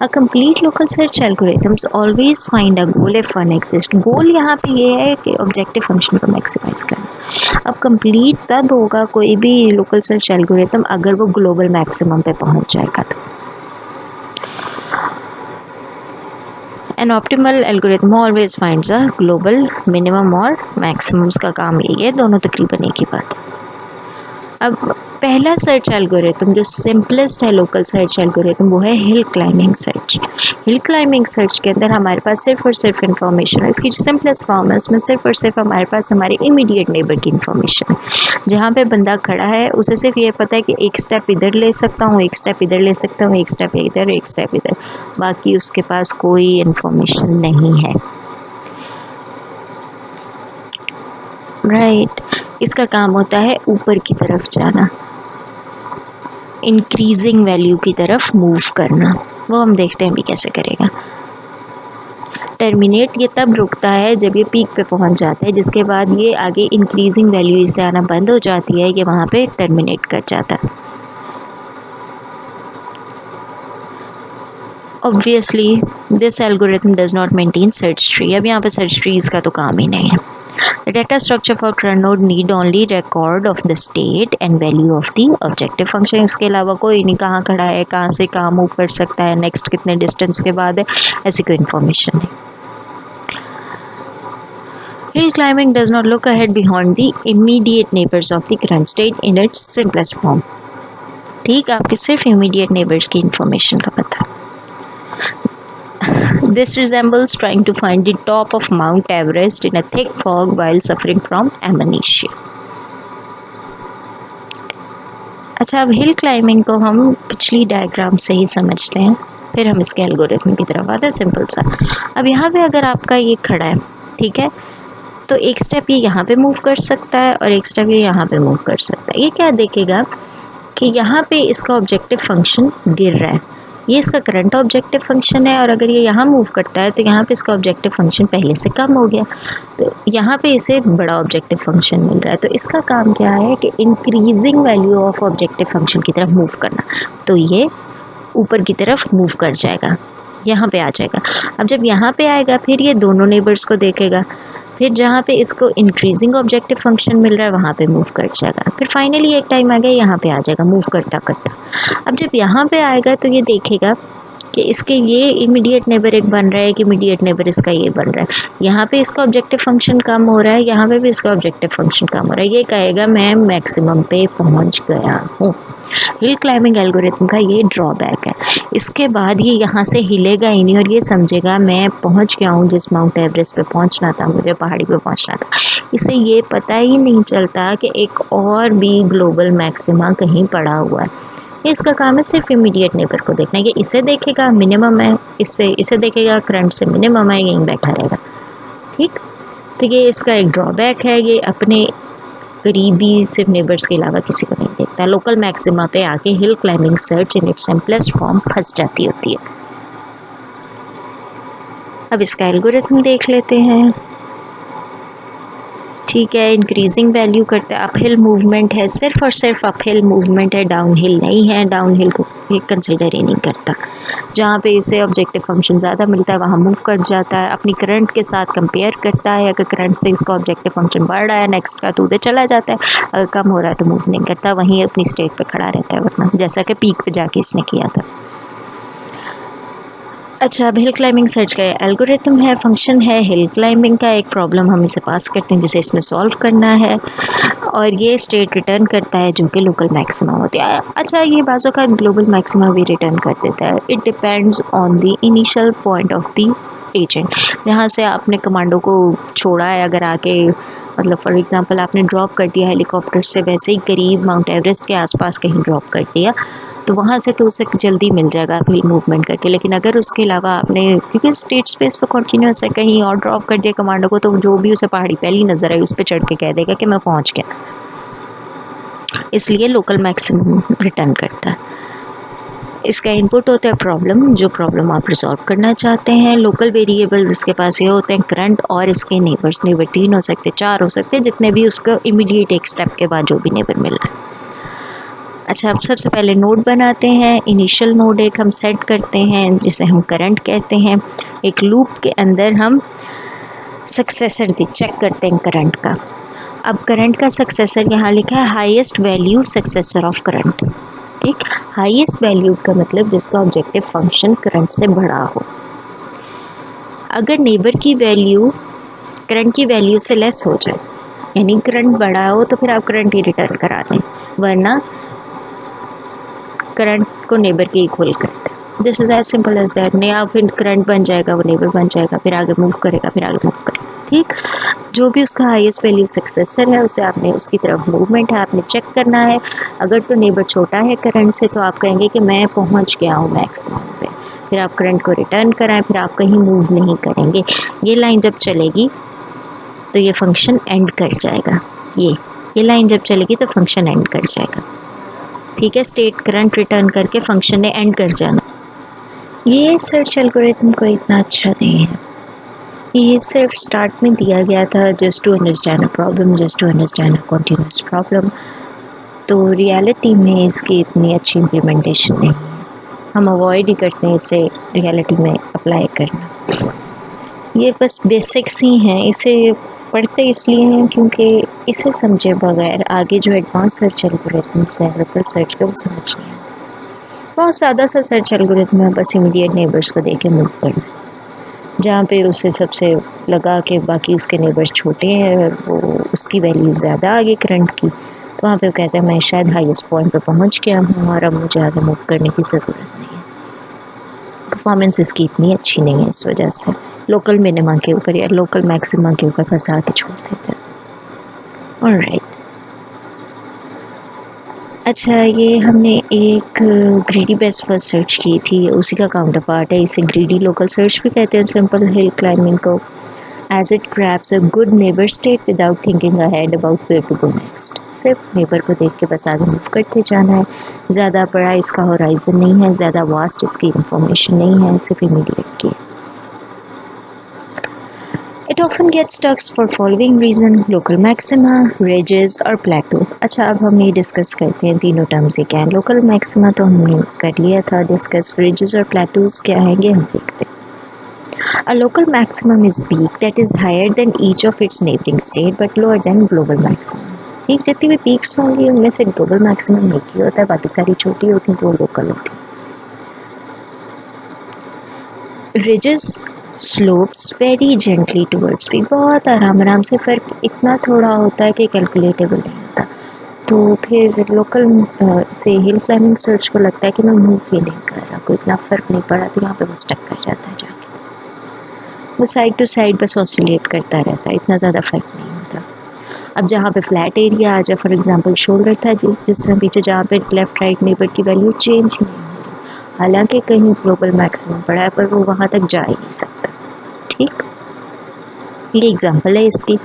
A complete local search algorithms always find a goal if one exist. Goal यहाँ पे ये है कि ऑब्जेक्टिव फंक्शन को मैक्सिमाइज करना। अब कंप्लीट तब होगा कोई भी लोकल सर्च एल्गोरिथम अगर वो ग्लोबल मैक्सिमम पे पहुँच जाएगा। तो an optimal algorithm always finds a global minimum और मैक्सिमम्स का काम यही है, दोनों तकरीबन एक ही बात है। अब पहला सर्च एल्गोरिथम जो सिंपलेस्ट है लोकल सर्च एल्गोरिथम वो है hill climbing search. Hill climbing search के अंदर हमारे पास सिर्फ और सिर्फ इन्फॉर्मेशन है, इसकी जो सिंपलेस्ट फॉर्म है उसमें सिर्फ और सिर्फ हमारे पास हमारे इमीडिएट नेबर की इन्फॉर्मेशन है। जहाँ पे बंदा खड़ा है उसे सिर्फ ये पता है कि एक स्टेप इधर ले सकता हूँ, एक स्टेप इधर ले सकता हूँ, एक स्टेप इधर, एक स्टेप इधर, बाकी उसके पास कोई इन्फॉर्मेशन नहीं है। राइट। इसका काम होता है ऊपर की तरफ जाना, इंक्रीजिंग वैल्यू की तरफ मूव करना। वो हम देखते हैं भी कैसे करेगा। टर्मिनेट ये तब रुकता है जब ये पीक पे पहुंच जाता है, जिसके बाद ये आगे इंक्रीजिंग वैल्यू इससे आना बंद हो जाती है, ये वहाँ पे टर्मिनेट कर जाता है। Obviously this algorithm does not maintain search tree. अब यहाँ पे सर्च ट्रीज का तो काम ही नहीं है। The data structure for current node need only record of the state and value of the objective function. इसके अलावा कोई नहीं कहाँ खड़ा है, कहाँ से कहाँ मूव कर सकता है, नेक्स्ट कितने डिस्टेंस के बाद है, ऐसी कोई इन्फॉर्मेशन नहीं। Hill climbing does not look ahead beyond the immediate neighbors of the current state in its simplest form. ठीक, आपके सिर्फ immediate neighbors की इन्फॉर्मेशन का पता। This resembles trying to find the top of Mount Everest in a thick fog while suffering from amnesia. अच्छा, अब हिल climbing को हम पिछली डायग्राम से ही समझते हैं, फिर हम इसके एल्गोरिथम की तरफ आते हैं। सिंपल सा, अब यहाँ पे अगर आपका ये खड़ा है, ठीक है, तो एक स्टेप ये यहाँ पे मूव कर सकता है और एक स्टेप ये यहाँ पे मूव कर सकता है। ये क्या देखेगा कि यहाँ पे इसका ऑब्जेक्टिव फंक्शन गिर रहा है, ये इसका करंट ऑब्जेक्टिव फंक्शन है, और अगर ये यहाँ मूव करता है तो यहाँ पे इसका ऑब्जेक्टिव फंक्शन पहले से कम हो गया, तो यहाँ पे इसे बड़ा ऑब्जेक्टिव फंक्शन मिल रहा है। तो इसका काम क्या है कि increasing value of objective function की तरफ मूव करना, तो ये ऊपर की तरफ मूव कर जाएगा, यहाँ पे आ जाएगा। अब जब यहाँ पे आएगा फिर ये दोनों नेबर्स को देखेगा, फिर जहाँ पे इसको इंक्रीजिंग ऑब्जेक्टिव फंक्शन मिल रहा है वहाँ पे मूव कर जाएगा, फिर फाइनली एक टाइम आ गया यहाँ पे आ जाएगा मूव करता करता। अब जब यहाँ पे आएगा तो ये देखेगा कि इसके ये इमीडिएट नेबर एक बन रहा है कि इमीडिएट नेबर इसका ये बन रहा है, यहाँ पे इसका ऑब्जेक्टिव फंक्शन कम हो रहा है, यहाँ पे भी इसका ऑब्जेक्टिव फंक्शन कम हो रहा है। ये कहेगा मैं मैक्सिमम पे पहुँच गया हूँ। हिल क्लाइंबिंग एल्गोरिथम का ये ड्रॉबैक है। इसके बाद ये यहाँ से हिलेगा ही नहीं और ये समझेगा मैं पहुँच गया हूँ जिस माउंट एवरेस्ट पे पहुँचना था, मुझे पहाड़ी पे पहुँचना था। इसे ये पता ही नहीं चलता कि एक और भी ग्लोबल मैक्सिमा कहीं पड़ा हुआ है। इसका काम है सिर्फ इमीडिएट नेबर को देखना। ये इसे देखेगा मिनिमम है, इसे देखेगा करंट से मिनिमम है, यहीं बैठा रहेगा, ठीक। तो ये इसका एक ड्रॉबैक है, ये अपने करीबी सिर्फ नेबर्स के अलावा किसी को नहीं देखता। लोकल मैक्सिमा पे आके hill climbing search in its simplest form फंस जाती होती है। अब इसका एल्गोरिथम देख लेते हैं, ठीक है। इंक्रीजिंग वैल्यू करते हैं, अपहिल मूवमेंट है, सिर्फ और सिर्फ अपहिल मूवमेंट है, डाउनहिल नहीं है, डाउनहिल को ये कंसिडर ही नहीं करता। जहाँ पे इसे ऑब्जेक्टिव फंक्शन ज़्यादा मिलता है वहाँ मूव कर जाता है, अपनी करंट के साथ कंपेयर करता है, अगर करंट से इसका ऑब्जेक्टिव फंक्शन बढ़ रहा है नेक्स्ट का तो उधर चला जाता है, अगर कम हो रहा है तो मूव नहीं करता, वहीं अपनी स्टेट पे खड़ा रहता है, वरना जैसा कि पीक पे जाके इसने किया था। अच्छा, अब हिल क्लाइंबिंग सर्च का एल्गोरिथम है, फंक्शन है हिल क्लाइंबिंग का। एक प्रॉब्लम हम इसे पास करते हैं जिसे इसने सॉल्व करना है और ये स्टेट रिटर्न करता है जो कि लोकल मैक्सिमा होती है। अच्छा, ये बाज़ों का ग्लोबल मैक्सिमा भी रिटर्न कर देता है। It depends on the initial point of the agent, जहाँ से आपने कमांडो को छोड़ा है, अगर आके मतलब फॉर एग्जांपल आपने ड्रॉप कर दिया हेलीकॉप्टर से वैसे ही करीब माउंट एवरेस्ट के आसपास कहीं ड्रॉप कर दिया तो वहाँ से तो उसे जल्दी मिल जाएगा अपनी मूवमेंट करके। लेकिन अगर उसके अलावा आपने, क्योंकि स्टेट स्पेस तो कॉन्टीन्यूस है, कहीं और ड्रॉप कर दिया कमांडो को तो जो भी उसे पहाड़ी पहली नज़र आई उस पर चढ़ के कह देगा कि मैं पहुँच गया, इसलिए लोकल मैक्सिमम रिटर्न करता है। इसका इनपुट होता है प्रॉब्लम, जो प्रॉब्लम आप रिजॉल्व करना चाहते हैं। लोकल वेरिएबल्स इसके पास ये होते हैं करंट और इसके नेबर्स। नेबर 3 हो सकते, 4 हो सकते, जितने भी उसका इमीडिएट एक स्टेप के बाद जो भी नेबर मिल रहा है। अच्छा, अब सबसे पहले नोड बनाते हैं। इनिशियल नोड एक हम सेट करते हैं जिसे हम करंट कहते हैं। एक लूप के अंदर हम सक्सेसर चेक करते हैं करंट का। अब करंट का सक्सेसर यहाँ लिखा है highest value successor of current, ठीक। हाईएस्ट वैल्यू का मतलब जिसका ऑब्जेक्टिव फंक्शन करंट से बड़ा हो। अगर नेबर की वैल्यू करंट की वैल्यू से लेस हो जाए, यानी करंट बड़ा हो, तो फिर आप करंट ही रिटर्न करा दें, वरना करंट को नेबर के इक्वल कर दें। This is as simple as that. नहीं, आप फिर करंट बन जाएगा, वो नेबर बन जाएगा, फिर आगे मूव करेगा, फिर आगे मूव करेगा, ठीक। जो भी उसका हाईएस्ट वैल्यू सक्सेसर है उसे आपने, उसकी तरफ मूवमेंट है आपने चेक करना है। अगर तो नेबर छोटा है करंट से तो आप कहेंगे कि मैं पहुंच गया हूँ मैक्सिमम पे, फिर आप करंट को रिटर्न कराएं, फिर आप कहीं मूव नहीं करेंगे। ये लाइन जब चलेगी तो ये फंक्शन एंड कर जाएगा। ये लाइन जब चलेगी तो फंक्शन एंड कर जाएगा, ठीक है। स्टेट करंट रिटर्न करके फंक्शन ने एंड कर जाना। ये सर्च एल्गोरिथम को इतना अच्छा नहीं है, ये सिर्फ स्टार्ट में दिया गया था just to understand a problem, just to understand a continuous problem. तो रियलिटी में इसकी इतनी अच्छी इम्प्लीमेंटेशन नहीं है, हम अवॉइड ही करते हैं इसे रियलिटी में अप्लाई करना। ये बस बेसिक्स ही हैं, इसे पढ़ते इसलिए हैं क्योंकि इसे समझे बगैर आगे जो एडवांस सर्च एल्गोरिथम्स है लोकल सर्च का वो समझ नहीं आता। बहुत सादा सा सर्च एल्गोरिथम है, बस इमीडिएट नेबर्स को देके मूव करना, जहाँ पे उसे सबसे लगा कि बाकी उसके नेबर्स छोटे हैं और वो उसकी वैल्यू ज़्यादा आगे करंट की, तो वहाँ पे वो कहता है मैं शायद हाईएस्ट पॉइंट पे पहुँच गया हूँ और अब मुझे आगे मूव करने की ज़रूरत नहीं है। परफॉर्मेंस इसकी इतनी अच्छी नहीं है, इस वजह से लोकल मिनिमा के ऊपर या लोकल मैक्सिमा के ऊपर फंसा के छोड़ देते हैं। ऑलराइट, अच्छा, ये हमने एक ग्रीडी बेस्ट फर्स्ट सर्च की थी, उसी का काउंटर पार्ट है। इसे ग्रीडी लोकल सर्च भी कहते हैं सिंपल हिल क्लाइंबिंग को, as it grabs a good neighbour state without thinking ahead about where to go next. सिर्फ नेबर को देख के बस आगे मूव करते जाना है, ज़्यादा बड़ा इसका होराइजन नहीं है, ज़्यादा वास्ट इसकी इंफॉर्मेशन नहीं है, सिर्फ इमीडिएट की। It often gets stuck for following reason: local maxima, ridges और plateau। अच्छा, अब हम ये डिस्कस करते हैं तीनों टर्म्स ये क्या है। लोकल मैक्सिमा तो हमने कर लिया था डिस्कस, ridges और plateaus क्या हैंगे हम देखते हैं। A local maximum is peak that is higher than each of its neighboring state but lower than global maximum। ठीक, जितनी भी पीक्स होंगी उनमें से ग्लोबल मैक्सिमम एक ही होता है, बाकी सारी छोटी होती हैं तो वो लोकल होती है। ridges slopes very gently towards peak, बहुत आराम आराम से, फ़र्क इतना थोड़ा होता है कि कैलकुलेटेबल नहीं होता। तो फिर लोकल से हिल क्लाइंबिंग सर्च को लगता है कि मैं मूव भी नहीं कर रहा, कोई इतना फ़र्क नहीं पड़ा, तो यहाँ पे वो स्टक कर जाता है जाके, वो साइड टू साइड बस ऑसिलेट करता रहता है, इतना ज़्यादा फ़र्क नहीं होता। अब जहाँ पे फ्लैट एरिया आ जाए, फॉर एग्जांपल शोल्डर था जिस तरह पीछे, जहाँ पे लेफ़्ट राइट नेबर की वैल्यू चेंज नहीं हो रही, हालांकि कहीं ग्लोबल मैक्सिमम पड़ा है पर वो वहाँ तक जा ही नहीं सकता। ठीक, ये एग्जांपल है इसकी,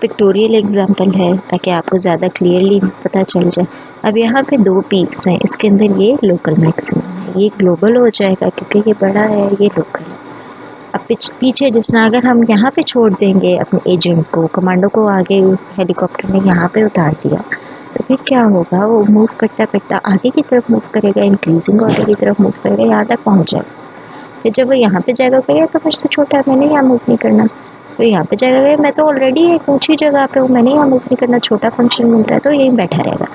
पिक्टोरियल एग्जांपल है ताकि आपको ज़्यादा क्लियरली पता चल जाए। अब यहाँ पे दो पीक्स हैं, इसके अंदर ये लोकल मैक्सिमम है, ये ग्लोबल हो जाएगा क्योंकि ये बड़ा है, ये लोकल है। अब पीछे जिसना अगर हम यहाँ पे छोड़ देंगे अपने एजेंट को, कमांडो को आगे हेलीकॉप्टर ने यहाँ पे उतार दिया, तो फिर क्या होगा, वो मूव करता करता आगे की तरफ मूव करेगा, इंक्रीजिंग ऑर्डर की तरफ मूव करेगा, यहाँ तक पहुँच जाएगा। फिर जब वो यहाँ पे जाएगा कहेगा तो मुझसे छोटा है, मैंने यहाँ मूव नहीं करना, तो यहाँ पे जाएगा मैं तो ऑलरेडी एक ऊंची जगह पे हूँ, मैंने यहाँ मूव नहीं करना, छोटा फंक्शन मिल रहा है, तो यहीं बैठा रहेगा।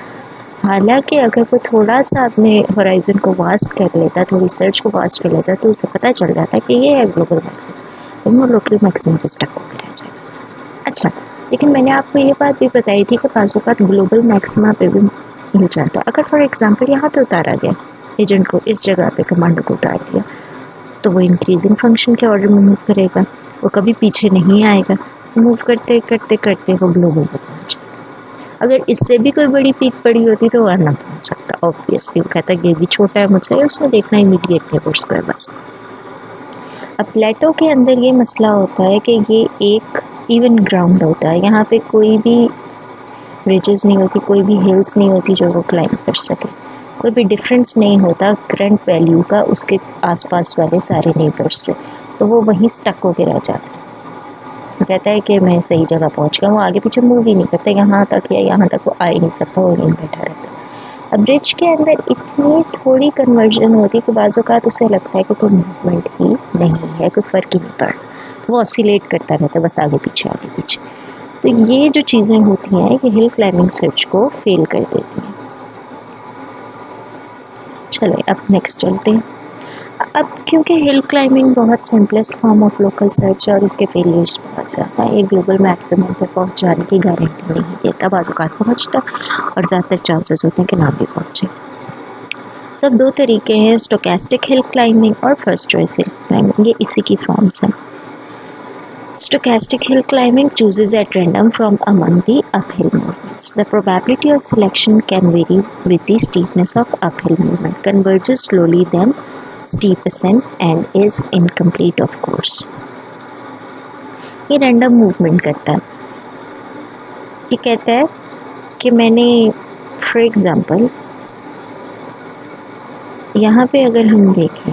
हालांकि अगर वो थोड़ा सा अपने होराइजन को वास्ट कर लेता, थोड़ी सर्च को वास्ट कर लेता, तो उसे पता चल जाता कि ये है ग्लोबल मैक्सिमम, लेकिन वो लोकल मैक्सिमम पे स्टक होकर रह जाएगा। अच्छा, लेकिन मैंने आपको ये बात भी बताई थी कि बाज़ औक़ात ग्लोबल मैक्सिमा पे भी मिल जाता है। अगर फॉर एग्जाम्पल यहाँ पे उतारा गया एजेंट को, इस जगह पे कमांडो को उतार दिया, तो वो इंक्रीजिंग फंक्शन के ऑर्डर में मूव करेगा, वो कभी पीछे नहीं आएगा, मूव करते करते करते वो ग्लोबल पर पहुँच जाएगा। अगर इससे भी कोई बड़ी पीक पड़ी होती तो वह ना पहुँच सकता, ऑब्वियसली। वो कहता है ये भी छोटा है मुझसे, उसने देखना इमीडिएट नेबर्स को है बस। अब प्लेटो के अंदर ये मसला होता है कि ये एक इवन ग्राउंड होता है, यहाँ पे कोई भी रिजेस नहीं होती, कोई भी हिल्स नहीं होती जो वो क्लाइंब कर सके, कोई भी डिफरेंस नहीं होता करंट वैल्यू का उसके आसपास वाले सारे नेबर्स से, तो वो वहीं स्टक होके रह जाता है। वो कहता है कि मैं सही जगह पहुंच गया, वो आगे पीछे मूव ही नहीं करता, यहाँ तक या यहाँ तक वो आ ही नहीं सकता, वो यहीं बैठा रहता है। अब ब्रिज के अंदर इतनी थोड़ी कन्वर्जन होती है कि बाज़ औक़ात उसे लगता है कि कोई मूवमेंट ही नहीं है, कोई फ़र्क ही नहीं पड़, वो ऑसिलेट करता रहता है बस आगे पीछे आगे पीछे। तो ये जो चीज़ें होती हैं ये हिल क्लाइंबिंग सर्च को फेल कर देती हैं। चले अब नेक्स्ट चलते हैं। अब क्योंकि हिल क्लाइंबिंग बहुत simplest form of local search है और इसके फेलियर्स बहुत ज़्यादा है, ये ग्लोबल मैक्सिमम पर पहुंच जाने की गारंटी नहीं देता, बाज़ औक़ात पहुंचता और ज़्यादातर चांसेस होते हैं कि ना भी पहुंचे। तो अब दो तरीके हैं, स्टोकेस्टिक हिल क्लाइंबिंग और फर्स्ट चॉइस हिल क्लाइंबिंग, ये इसी की फॉर्म्स हैं। Stochastic hill climbing chooses at random from among the uphill movements. The probability of selection can vary with the steepness of uphill movement, converges slowly then steep ascent and is incomplete of course. ये random movement करता है, ये कहता है कि मैंने for example यहाँ पे अगर हम देखें,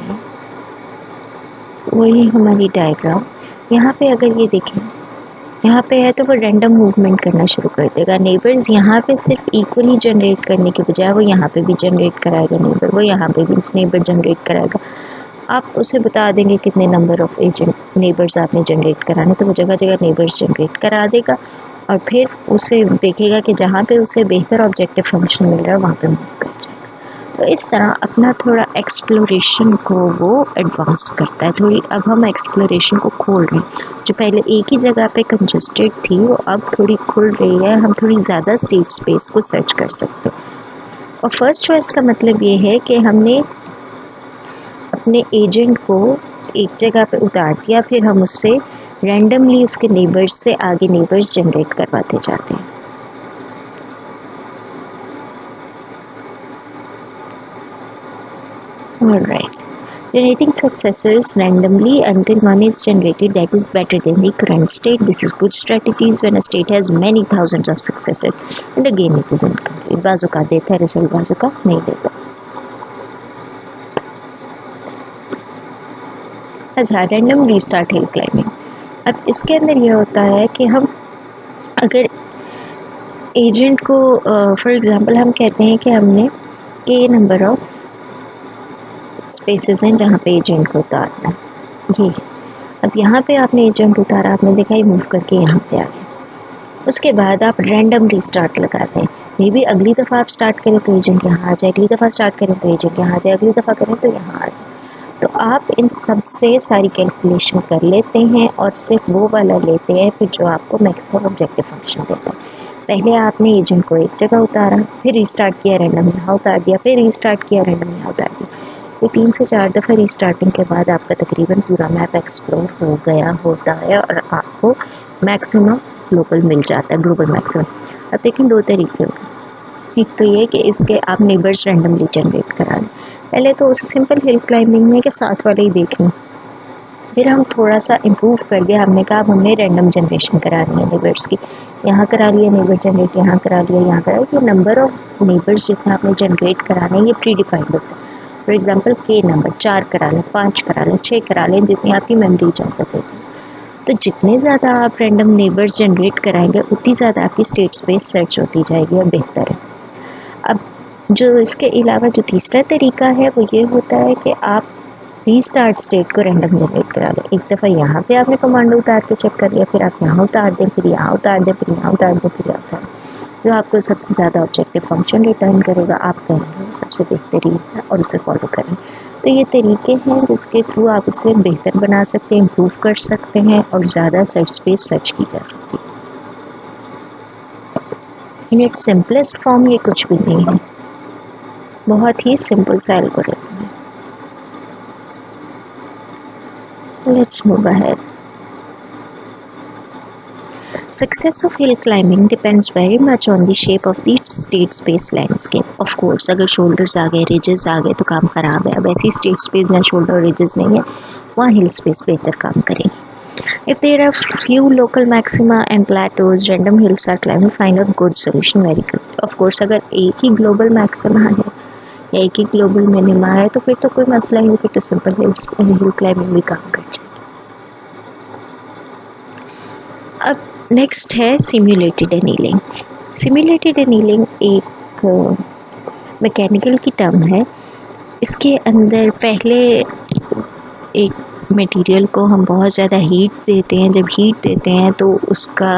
वही हमारी डायग्राम, यहाँ पे अगर ये देखें, यहाँ पे है तो वो रैंडम मूवमेंट करना शुरू कर देगा। नेबर्स यहाँ पे सिर्फ इक्वली जनरेट करने के बजाय वो यहाँ पे भी जनरेट कराएगा नेबर, वो यहाँ पे भी नेबर जनरेट कराएगा। आप उसे बता देंगे कितने नंबर ऑफ एजेंट नेबर्स आपने जनरेट कराने, तो वो जगह जगह नेबर्स जनरेट करा देगा और फिर उसे देखेगा कि जहाँ पे उसे बेहतर ऑब्जेक्टिव फंक्शन मिल रहा है वहाँ पे मूव कर जाएगा। तो इस तरह अपना थोड़ा एक्सप्लोरेशन को वो एडवांस करता है थोड़ी। अब हम एक्सप्लोरेशन को खोल रहे हैं, जो पहले एक ही जगह पे कंजस्टेड थी वो अब थोड़ी खुल रही है, हम थोड़ी ज़्यादा स्टेट स्पेस को सर्च कर सकते हैं। और फर्स्ट चॉइस का मतलब ये है कि हमने अपने एजेंट को एक जगह पे उतार दिया, फिर हम उससे रैंडमली उसके नेबर्स से आगे नेबर्स जनरेट करवाते जाते हैं। Alright. Generating successors randomly until one is generated that is better than the current state. This is good strategies when a state has many thousands of successors and again it is incomplete. बाजुका देता है result, बाजुका नहीं देता। अच्छा, random restart hill climbing. अब इसके अंदर यह होता है कि हम अगर एजेंट को फॉर एग्जांपल हम कहते हैं कि हमने के नंबर ऑफ स्पेसेस हैं जहाँ पे एजेंट को उतारना है, ये अब यहाँ पे आपने एजेंट उतारा, आपने देखा ये मूव करके यहाँ पे आ गया। उसके बाद आप रैंडम रीस्टार्ट लगाते हैं। मे बी अगली दफ़ा आप स्टार्ट करें तो एजेंट यहाँ आ जाए, अगली दफ़ा स्टार्ट करें तो एजेंट यहाँ आ जाए, अगली दफ़ा करें तो यहाँ आ जाए। तो आप इन सब से सारी कैलकुलेशन कर लेते हैं और सिर्फ वो वाला लेते हैं फिर जो आपको मैक्सिमम ऑब्जेक्टिव फंक्शन देता है। पहले आपने एजेंट को एक जगह उतारा, फिर रीस्टार्ट किया, रैंडम यहाँ उतार दिया, फिर रीस्टार्ट किया, रैंडम यहाँ उतार दिया। ये 3 से 4 दफ़ा रीस्टार्टिंग के बाद आपका तकरीबन पूरा मैप एक्सप्लोर हो गया होता है और आपको मैक्सिमम ग्लोबल मिल जाता है, ग्लोबल मैक्सिमम। अब देखें 2 तरीके हो गए। एक तो ये कि इसके आप नेबर्स रैंडमली जनरेट करा लें। पहले तो उस सिंपल हिल क्लाइंबिंग में के साथ वाले ही देख लें, फिर हम थोड़ा सा इम्प्रूव कर दिया, हमने कहा अब हमने रैंडम जनरेशन करानी है नेबर्स की। यहाँ करा लिया नेबर जनरेट, यहाँ करा लिया, यहाँ करा लिया। नंबर ऑफ नेबर्स जितना आपने जनरेट कराने ये प्री डिफाइंड होता है। फॉर एग्जांपल के नंबर 4 करा लें, 5 करा लें, 6 करा लें, जितनी आपकी मेमोरी इजाज़त देती है। तो जितने ज़्यादा आप रैंडम नेबर्स जनरेट कराएंगे उतनी ज़्यादा आपकी स्टेट स्पेस सर्च होती जाएगी और बेहतर है। अब जो इसके अलावा जो तीसरा तरीका है वो ये होता है कि आप रीस्टार्ट स्टेट को रैंडम जनरेट करा लें। एक दफ़ा यहाँ पे आपने कमांडो उतार के चेक कर लिया, फिर आप यहाँ उतार दें, फिर यहाँ उतार दें, फिर यहाँ उतार दें, फिर यहाँ उतार दें। जो आपको सबसे ज़्यादा ऑब्जेक्टिव फंक्शन रिटर्न करेगा आप कहेंगे सबसे बेहतरीन है और उसे फॉलो करें। तो ये तरीके हैं जिसके थ्रू आप इसे बेहतर बना सकते हैं, इम्प्रूव कर सकते हैं और ज़्यादा सर्च स्पेस सर्च की जा सकती है। इन इट्स सिंपलेस्ट फॉर्म ये कुछ भी नहीं है, बहुत ही सिंपल सा एल्गोरिथम है। Let's move ahead. Success of hill climbing depends very much on the shape of the state space landscape. Of course, अगर shoulders आ गए, ridges आ गए तो काम खराब है। अब ऐसी state space ना shoulder ridges नहीं है, वहाँ hill space बेहतर काम करेगी। If there are few local maxima and plateaus, random hills are climbing find a good solution, very good. Of course, अगर एक ही global maxima है या एक ही global minima है तो फिर तो कोई मसला नहीं, फिर तो simple hill climbing भी काम कर जाएगी। अब नेक्स्ट है सिम्युलेटेड एनीलिंग। सिम्युलेटेड एनीलिंग एक मैकेनिकल की टर्म है। इसके अंदर पहले एक मटेरियल को हम बहुत ज़्यादा हीट देते हैं। जब हीट देते हैं तो उसका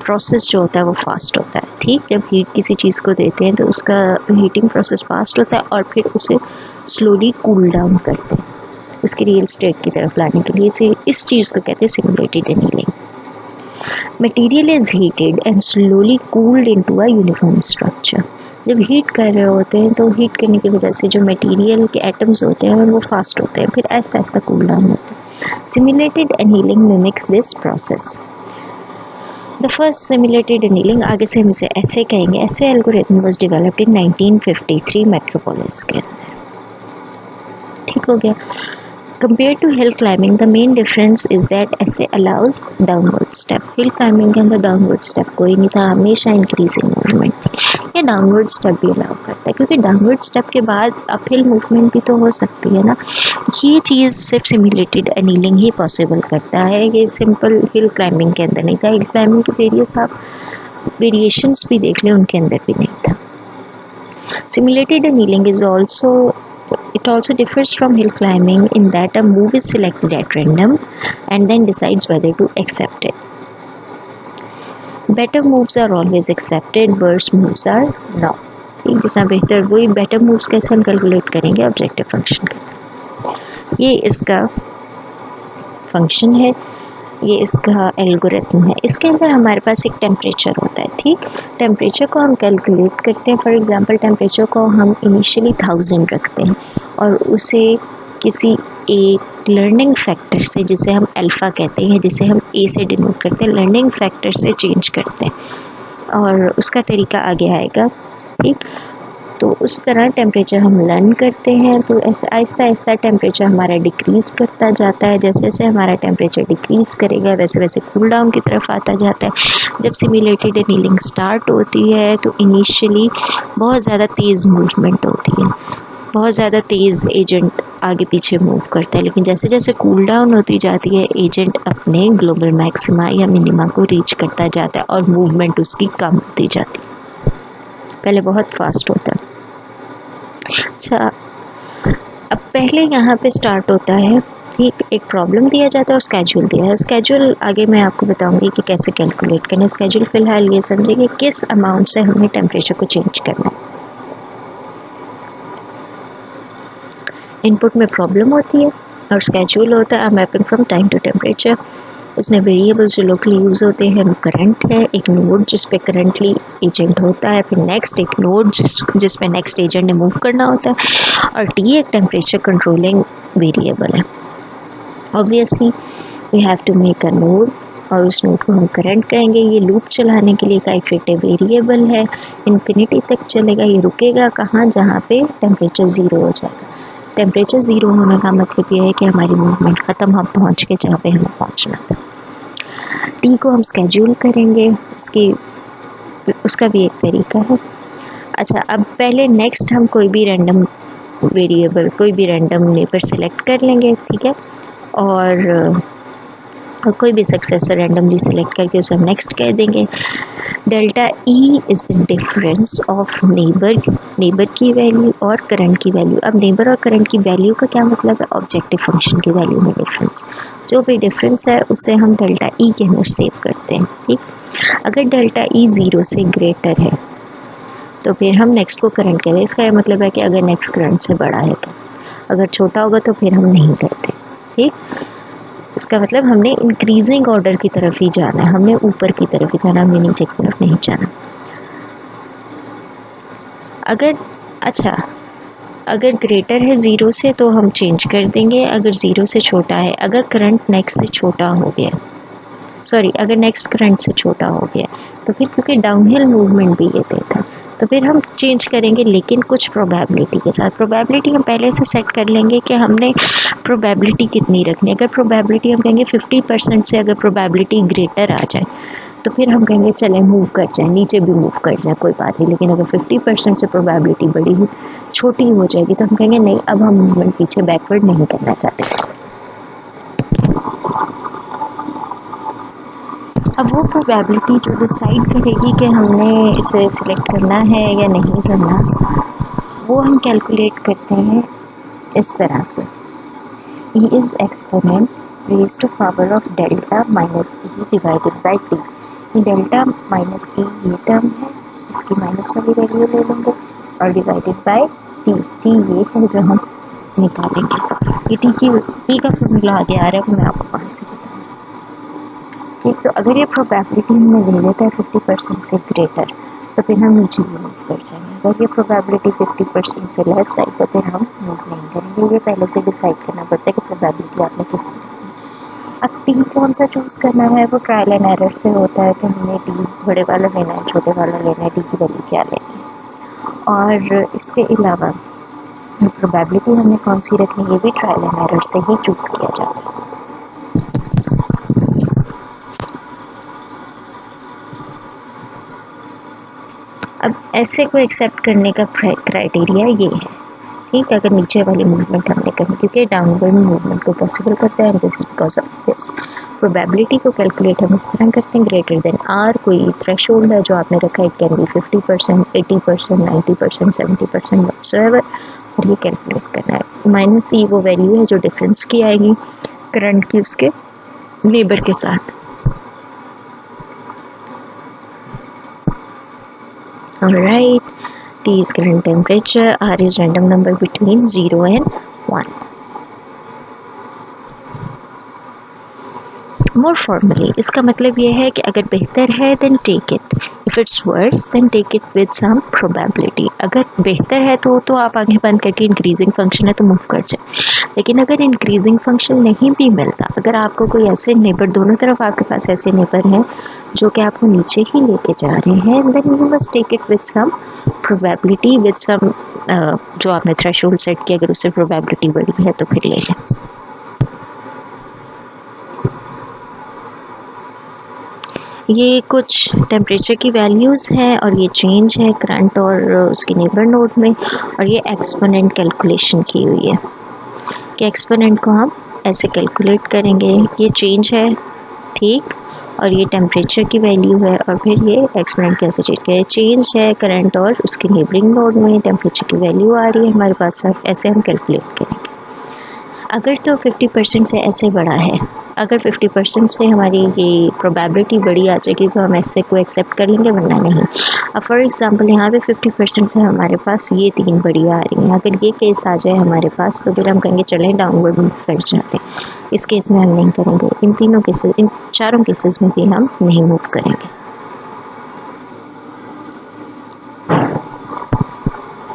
प्रोसेस जो होता है वो फास्ट होता है। ठीक, जब हीट किसी चीज़ को देते हैं तो उसका हीटिंग प्रोसेस फास्ट होता है और फिर उसे स्लोली कूल डाउन करते हैं उसकी रियल स्टेट की तरफ लाने के लिए। इस चीज़ को कहते हैं simulated annealing. Material is heated and slowly cooled into a uniform structure. जब हीट कर रहे होते हैं तो हीट करने की वजह से जो मटेरियल के एटम्स होते हैं वो फास्ट होते हैं, फिर आहिस्ता आहिस्ता कूल डाउन होते हैं। Simulated annealing mimics this process. The first simulated annealing, आगे से हम इसे ऐसे कहेंगे, ऐसे algorithm was developed in 1953 metropolis के अंदर। ठीक हो गया। Compared to hill climbing, the main difference is that ऐसे allows downward step. Hill climbing के अंदर downward step कोई नहीं था, हमेशा increasing movement थी। ये downward step भी allow करता है क्योंकि downward step के बाद uphill movement भी तो हो सकती है ना। ये चीज़ सिर्फ simulated annealing ही possible करता है, ये simple hill climbing के अंदर नहीं था। hill climbing के various आप variations भी देख लें, उनके अंदर भी नहीं था। Simulated annealing is also It also differs from hill climbing in that a move is selected at random and then decides whether to accept it. Better moves are always accepted, worse moves are not. ठीक, जिसका बेहतर वही better moves कैसे हम calculate करेंगे objective function के through. ये इसका फंक्शन है, ये इसका एल्गोरिथम है। इसके अंदर हमारे पास एक टेम्परेचर होता है। ठीक, टेम्परेचर को हम कैलकुलेट करते हैं। फॉर एग्जांपल टेम्परेचर को हम इनिशियली 1000 रखते हैं और उसे किसी एक लर्निंग फैक्टर से, जिसे हम अल्फ़ा कहते हैं, जिसे हम ए से डिनोट करते हैं, लर्निंग फैक्टर से चेंज करते हैं और उसका तरीका आगे आएगा। ठीक, तो उस तरह टेम्परेचर हम लर्न करते हैं। तो ऐसे आहिस्ता आहिस्ता टेम्परेचर हमारा डिक्रीज़ करता जाता है। जैसे जैसे हमारा टेम्परेचर डिक्रीज़ करेगा वैसे वैसे कूल डाउन की तरफ आता जाता है। जब सिमुलेटेड एनीलिंग स्टार्ट होती है तो इनिशियली बहुत ज़्यादा तेज़ मूवमेंट होती है, बहुत ज़्यादा तेज़ एजेंट आगे पीछे मूव करता है, लेकिन जैसे जैसे कूल डाउन होती जाती है एजेंट अपने ग्लोबल मैक्सिमा या मिनिमा को रीच करता जाता है और मूवमेंट उसकी कम होती जाती है। पहले बहुत फास्ट होता है। अच्छा, अब पहले यहाँ पे स्टार्ट होता है, ठीक, एक प्रॉब्लम दिया जाता है और स्केड्यूल दिया है। स्केड्यूल आगे मैं आपको बताऊंगी कि कैसे कैलकुलेट करना है। स्केड्यूल फ़िलहाल ये समझिए कि किस अमाउंट से हमें टेम्परेचर को चेंज करना है। इनपुट में प्रॉब्लम होती है और स्केड्यूल होता है mapping from time to temperature. इसमें वेरिएबल्स जो लोकली यूज़ होते हैं करंट है, एक नोड जिस पे करंटली एजेंट होता है, फिर नेक्स्ट एक नोड जिस पे नेक्स्ट एजेंट ने मूव करना होता है, और टी एक टेम्परेचर कंट्रोलिंग वेरिएबल है। Obviously we have to make a node और उस नोड को हम करंट कहेंगे। ये लूप चलाने के लिए एक आइटरेटिव वेरिएबल है, इन्फिनिटी तक चलेगा। ये रुकेगा कहाँ? जहाँ पे टेम्परेचर ज़ीरो हो जाएगा। टेम्परेचर ज़ीरो होने का मतलब ये है कि हमारी मूवमेंट ख़त्म, हम पहुँच के जहाँ पे हमें पहुँचना था। टी को हम स्केड्यूल करेंगे, उसका भी एक तरीका है। अच्छा, अब पहले नेक्स्ट हम कोई भी रैंडम वेरिएबल, कोई भी रैंडम नेबर सेलेक्ट कर लेंगे, ठीक है, और कोई भी सक्सेसर रैंडमली सिलेक्ट करके उसे हम नेक्स्ट कह देंगे। Delta E is the difference of neighbour की वैल्यू और करंट की वैल्यू। अब नेबर और करंट की वैल्यू का क्या मतलब है? ऑब्जेक्टिव फंक्शन की वैल्यू में डिफरेंस। जो भी डिफरेंस है उसे हम डेल्टा ई के अंदर सेव करते हैं। ठीक, अगर डेल्टा ई ज़ीरो से ग्रेटर है तो फिर हम नेक्स्ट को करंट करें। इसका यह मतलब है कि अगर नेक्स्ट करंट से बड़ा है तो, अगर छोटा होगा तो फिर हम नहीं करते। ठीक, इसका मतलब हमने इंक्रीजिंग ऑर्डर की तरफ ही जाना है, हमने ऊपर की तरफ ही जाना, हमने नीचे की तरफ नहीं जाना। अगर ग्रेटर है ज़ीरो से तो हम चेंज कर देंगे। अगर ज़ीरो से छोटा है, अगर करंट नेक्स्ट से छोटा हो गया, अगर नेक्स्ट करंट से छोटा हो गया तो फिर, क्योंकि डाउनहिल मूवमेंट भी ये देता है, तो फिर हम चेंज करेंगे, लेकिन कुछ प्रोबेबिलिटी के साथ। प्रोबेबिलिटी हम पहले से सेट कर लेंगे कि हमने प्रोबेबिलिटी कितनी रखनी है। अगर प्रोबेबिलिटी हम कहेंगे 50% से अगर प्रोबेबिलिटी ग्रेटर आ जाए तो फिर हम कहेंगे चलें मूव कर जाए, नीचे भी मूव कर जाए, कोई बात नहीं। लेकिन अगर 50% से प्रोबेबिलिटी छोटी हो जाएगी तो हम कहेंगे नहीं, अब हम मूवमेंट पीछे बैकवर्ड नहीं करना चाहते। अब वो प्रोबेबिलिटी जो डिसाइड करेगी कि हमने इसे सिलेक्ट करना है या नहीं करना, वो हम कैलकुलेट करते हैं इस तरह से। E is exponent raise to power of delta minus E divided by T. ये डेल्टा माइनस ई ये टर्म है, इसकी माइनस वाली वैल्यू ले लेंगे और डिवाइडेड बाई टी। टी ये है जो हम निकालेंगे। ये टी का फॉर्मूला आगे आ रहा है, वो मैं आपको वहाँ से बताऊँगी। ठीक, तो अगर ये प्रोबेबिलिटी हमें ले लेता है 50% से ग्रेटर तो फिर हम नीचे भी मूव कर जाएंगे। अगर ये प्रोबेबिलिटी 50% से लेस आई तो फिर हम मूव नहीं करेंगे। ये पहले से डिसाइड करना पड़ता है कि प्रोबेबिलिटी आपने कितनी रखनी है। अब टी कौन सा चूज़ करना है, वो ट्रायल एंड एरर से होता है कि हमने टी बड़े वाला लेना है, छोटे वाला लेना है, टी की वैल्यू क्या लेनी है। और इसके अलावा प्रोबेबिलिटी हमने कौन सी रखनी है, ये भी ट्रायल एंड एरर से ही चूज़ किया जाता है। अब ऐसे को एक्सेप्ट करने का क्राइटेरिया ये है। ठीक, अगर नीचे वाली मूवमेंट हमने करनी, क्योंकि डाउनवर्ड मूवमेंट को पॉसिबल करता है, this because of this. Probability को कैलकुलेट हम इस तरह करते हैं, ग्रेटर देन आर कोई थ्रेशोल्ड है जो आपने रखा है, इट कैन बी 50%, 80%, 90%, 70% व्हाटसोएवर, और ये कैलकुलेट करना है। माइनस ई वो वैल्यू है जो डिफरेंस की आएगी करंट की उसके नेबर के साथ। Alright, T is current temperature, R is random number between 0 and 1. More formally इसका मतलब ये है कि अगर बेहतर है then take it, if it's worse then take it with some probability. अगर बेहतर है तो आप आंखें बंद करके इंक्रीजिंग फंक्शन है तो मूव कर जाए, लेकिन अगर इंक्रीजिंग फंक्शन नहीं भी मिलता, अगर आपको कोई ऐसे नेबर, दोनों तरफ आपके पास ऐसे नेबर हैं जो कि आपको नीचे ही लेके जा रहे हैं, then you must take it with some probability, with some जो आपने थ्रेशोल्ड सेट किया, अगर उससे प्रोबेबिलिटी बढ़ी है तो फिर ले लें। ये कुछ टेम्परेचर की वैल्यूज़ हैं और ये चेंज है करंट और उसकी नेबर नोड में, और ये एक्सपोनेंट कैलकुलेशन की हुई है कि एक्सपोनेंट को हम ऐसे कैलकुलेट करेंगे। ये चेंज है, ठीक, और ये टेम्परेचर की वैल्यू है, और फिर ये एक्सपोनेंट कैसे चेंज है करंट और उसके नेबरिंग नोड में टेम्परेचर की वैल्यू आ रही है हमारे पास, अब ऐसे हम कैलकुलेट करेंगे। अगर तो 50% से ऐसे बड़ा है, अगर 50% से हमारी ये प्रोबेबिलिटी बड़ी आ जाएगी तो हम ऐसे को एक्सेप्ट कर लेंगे, वरना नहीं। अब फॉर एग्जांपल यहाँ पे 50% से हमारे पास ये 3 बड़ी आ रही हैं, अगर ये केस आ जाए हमारे पास तो फिर हम कहेंगे चलें डाउनवर्ड मूव कर जाते हैं। इस केस में हम नहीं करेंगे, इन तीनों केसेस, इन चारों केसेस में भी हम नहीं मूव करेंगे।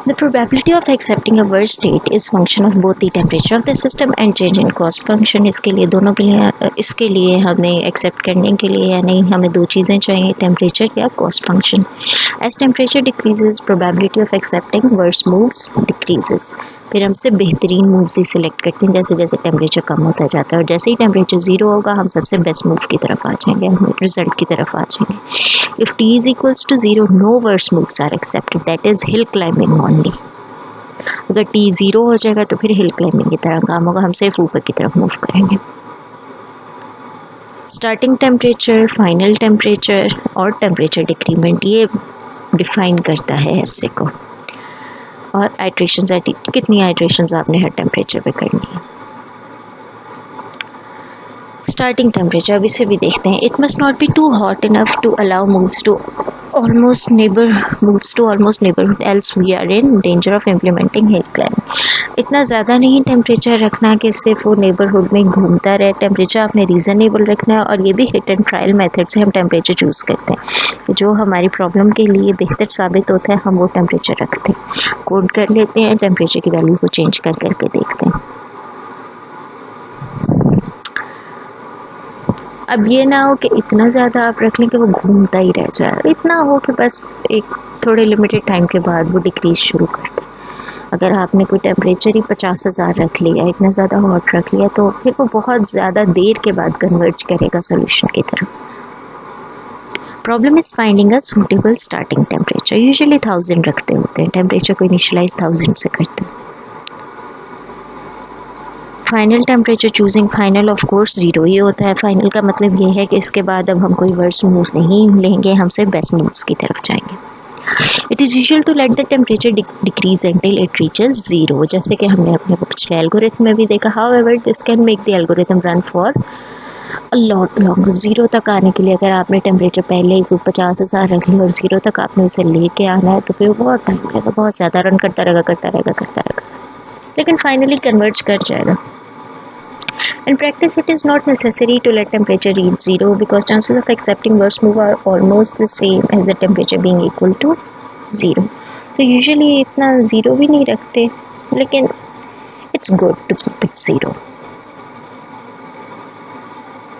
The probability of accepting a worst state is function of both the temperature of the system and change in cost function। इसके लिए दोनों के लिए, इसके लिए हमें एक्सेप्ट करने के लिए या नहीं, हमें 2 चीज़ें चाहिए, टेम्परेचर या cost function. As temperature decreases probability of accepting worst moves decreases. फिर हमसे बेहतरीन मूव्स ही सिलेक्ट करते हैं जैसे जैसे टेम्परेचर कम होता जाता है, और जैसे ही टेम्परेचर 0 होगा हम सबसे बेस्ट मूव की तरफ आ जाएंगे, हम रिजल्ट की तरफ आ जाएंगे। If T is equals to 0 no worst moves are accepted, that is hill climbing only। अगर T 0 हो जाएगा तो फिर हिल क्लाइंबिंग की तरह काम होगा, हम सिर्फ ऊपर की तरफ मूव करेंगे। स्टार्टिंग टेम्परेचर, फाइनल टेम्परेचर और टेम्परेचर डिक्रीमेंट ये डिफाइन करता है ऐसे को, और आइट्रेशंस, कितनी आइट्रेशंस आपने हर टेम्परेचर पे करनी है। स्टार्टिंग टेम्परेचर अब इसे भी देखते हैं। It must not be too hot enough to allow moves to almost neighbourhood else we are in danger of implementing hill climbing. इतना ज़्यादा नहीं टेम्परेचर रखना कि सिर्फ वो नेबरहुड में घूमता रहे, टेम्परेचर आपने रीज़नेबल रखना है, और ये भी हिट एंड ट्रायल मेथड से हम टेम्परेचर चूज़ करते हैं कि जो हमारी प्रॉब्लम के लिए बेहतर साबित होता है हम वो टेम्परेचर रखते हैं, कोड कर लेते हैं, टेम्परेचर की वैल्यू को चेंज कर करके देखते हैं। अब ये ना हो कि इतना ज़्यादा आप रख लें कि वो घूमता ही रह जाए, इतना हो कि बस एक थोड़े लिमिटेड टाइम के बाद वो डिक्रीज शुरू कर दे। अगर आपने कोई टेम्परेचर ही 50,000 रख लिया, इतना ज़्यादा हॉट रख लिया, तो फिर वो बहुत ज़्यादा देर के बाद कन्वर्ज करेगा सोल्यूशन की तरफ। Problem is finding a suitable starting temperature. Usually 1000 रखते होते हैं, टेम्परेचर को इनिशियलाइज 1000 से करते हैं। Final temperature choosing, final of course 0 ही होता है। फाइनल का मतलब ये है कि इसके बाद अब हम कोई वर्स्ट मूव नहीं लेंगे, हम सिर्फ बेस्ट मूव्स की तरफ जाएंगे। It is usual to let the temperature decrease until it reaches 0, जैसे कि हमने अपने पिछले एल्गोरिथम में भी देखा। However this can make the algorithm run for a lot longer. 0 तक आने के लिए अगर आपने टेम्परेचर पहले ही 50,000 रख लिया और 0 तक आपने उसे लेके आना है तो फिर बहुत टाइम लगेगा, बहुत ज़्यादा रन करता रहेगा, लेकिन फाइनली कन्वर्ज कर जाएगा। In practice, it is not necessary to let temperature reach 0 because chances of accepting worst move are almost the same as the temperature being equal to 0. तो usually इतना 0 भी नहीं रखते, लेकिन it's good to keep it 0.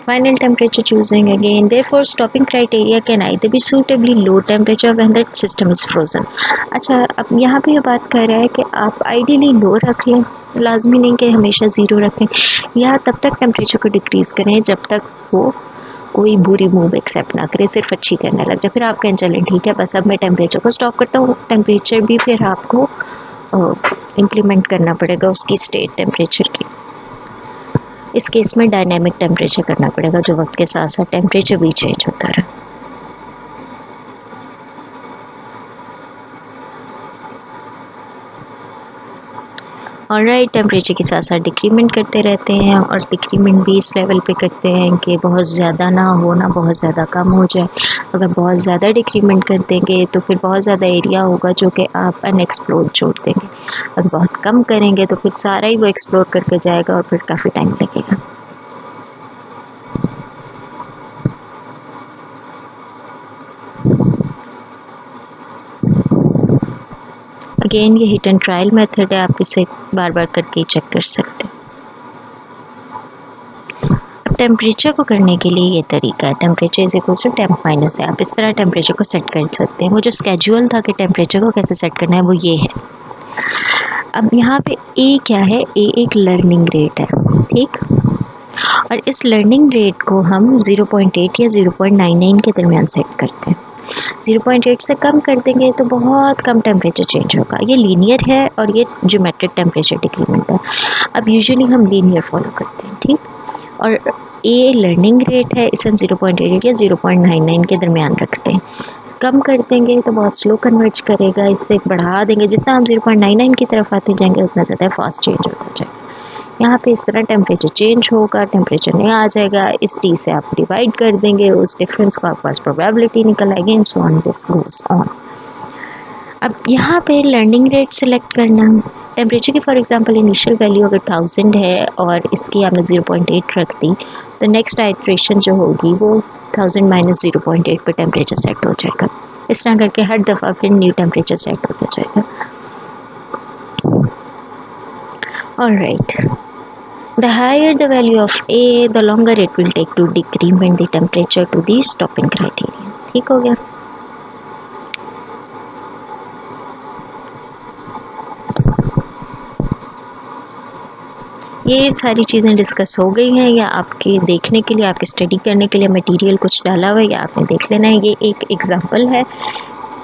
Final temperature choosing again. Therefore, stopping criteria can either be suitably low temperature when the system is frozen. अच्छा, अब यहाँ पे ये बात कर रहा है कि आप आइडियली लो रख लें, लाजमी नहीं कि हमेशा 0 रखें, या तब तक टेम्परेचर को डिक्रीज़ करें जब तक वो कोई बुरी मूव एक्सेप्ट ना करे, सिर्फ अच्छी करने लग जाए। फिर आप कहें चलें ठीक है, बस अब मैं टेम्परेचर को स्टॉप करता हूँ। टेम्परेचर भी फिर आपको इम्प्लीमेंट करना पड़ेगा उसकी स्टेट टेम्परेचर की। इस केस में डायनेमिक टेम्परेचर करना पड़ेगा, जो वक्त के साथ साथ टेम्परेचर भी चेंज होता रहे। ऑलराइट, टेम्परेचर के साथ साथ डिक्रीमेंट करते रहते हैं, और डिक्रीमेंट भी इस लेवल पे करते हैं कि बहुत ज़्यादा ना हो, ना बहुत ज़्यादा कम हो जाए। अगर बहुत ज़्यादा डिक्रीमेंट कर देंगे तो फिर बहुत ज़्यादा एरिया होगा जो कि आप अनएक्सप्लोर्ड छोड़ देंगे। अगर बहुत कम करेंगे तो फिर सारा ही वो एक्सप्लोर करके जाएगा और फिर काफ़ी टाइम लगेगा। अगेन ये हिट एंड ट्रायल मेथड है, आप इसे बार बार करके चेक कर सकते हैं। अब टेम्परेचर को करने के लिए ये तरीका है, temperature is equal to temp minus है। आप इस तरह टेम्परेचर को सेट कर सकते हैं। वो जो स्केड्यूल था कि टेम्परेचर को कैसे सेट करना है वो ये है। अब यहाँ पे ए क्या है, ए एक लर्निंग रेट है, ठीक। और इस लर्निंग रेट को हम 0.8 या 0.99 के दरमियान सेट करते हैं। 0.8 से कम कर देंगे तो बहुत कम टेम्परेचर चेंज होगा। ये लीनियर है और ये ज्योमेट्रिक टेम्परेचर डिक्रीमेंट है। अब यूजुअली हम लीनियर फॉलो करते हैं, ठीक। और ए लर्निंग रेट है, इसे हम 0.88 या 0.99 के दरमियान रखते हैं। कम कर देंगे तो बहुत स्लो कन्वर्ज करेगा, इससे बढ़ा देंगे जितना हम 0.99 की तरफ आते जाएंगे उतना ज़्यादा फास्ट चेंज होता जाएगा। यहाँ पे इस तरह टेम्परेचर चेंज होगा, टेम्परेचर नहीं आ जाएगा, इस टी से आप डिवाइड कर देंगे, उस डिफरेंस को आपके पास प्रोबेबिलिटी निकल आएगी and so on this goes on. अब यहाँ पे लर्निंग रेट सिलेक्ट करना, टेम्परेचर की फॉर एग्जांपल इनिशियल वैल्यू अगर 1000 है और इसकी आपने 0.8 रख दी तो नेक्स्ट आइट्रेशन जो होगी वो 1000 माइनस 0.8 पे टेम्परेचर सेट हो जाएगा। इस तरह करके हर दफ़ा फिर न्यू टेम्परेचर सेट होता जाएगा। Alright. The higher the value of A, the longer it will take to decrement the temperature to the stopping criterion. ठीक हो गया। ये सारी चीज़ें डिस्कस हो गई हैं या आपके देखने के लिए, आपके स्टडी करने के लिए मटेरियल कुछ डाला हुआ है या आपने देख लेना है। ये एक एग्जांपल है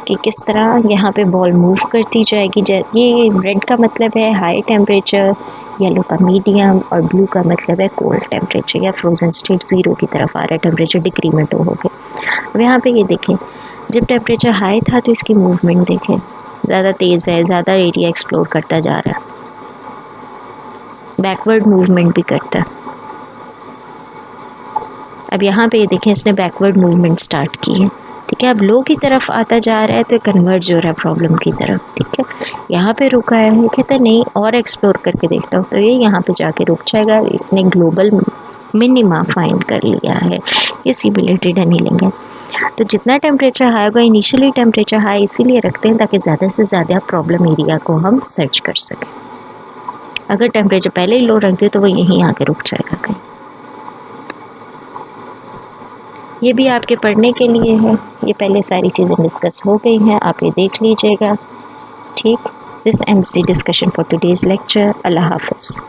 कि किस तरह यहाँ पे बॉल मूव करती जाएगी। ये रेड का मतलब है हाई टेम्परेचर, येलो का मीडियम और ब्लू का मतलब है कोल्ड टेम्परेचर या फ्रोजन स्टेट, ज़ीरो की तरफ आ रहा है टेम्परेचर, डिक्रीमेंट हो गए। अब यहाँ पे ये देखें, जब टेम्परेचर हाई था तो इसकी मूवमेंट देखें, ज़्यादा तेज़ है, ज़्यादा एरिया एक्सप्लोर करता जा रहा है, बैकवर्ड मूवमेंट भी करता है। अब यहाँ पे ये देखें, इसने बैकवर्ड मूवमेंट स्टार्ट की है, ठीक है। अब लो की तरफ आता जा रहा है तो कन्वर्ज हो रहा है प्रॉब्लम की तरफ, ठीक है। यहाँ पे रुका है, वो कहता है नहीं और एक्सप्लोर करके देखता हूँ, तो ये यहाँ पे जाके रुक जाएगा। इसने ग्लोबल मिनिमा फाइंड कर लिया है, ये सिमुलेटेड एनीलिंग है। तो जितना टेम्परेचर हाई होगा, इनिशियली टेम्परेचर हाई इसीलिए रखते हैं ताकि ज़्यादा से ज़्यादा प्रॉब्लम एरिया को हम सर्च कर सकें। अगर टेम्परेचर पहले ही लो रख दे तो वो यहीं आके रुक जाएगा कहीं। ये भी आपके पढ़ने के लिए है, ये पहले सारी चीज़ें डिस्कस हो गई हैं, आप ये देख लीजिएगा, ठीक। This ends the discussion for today's lecture. अल्लाह हाफ़िज़।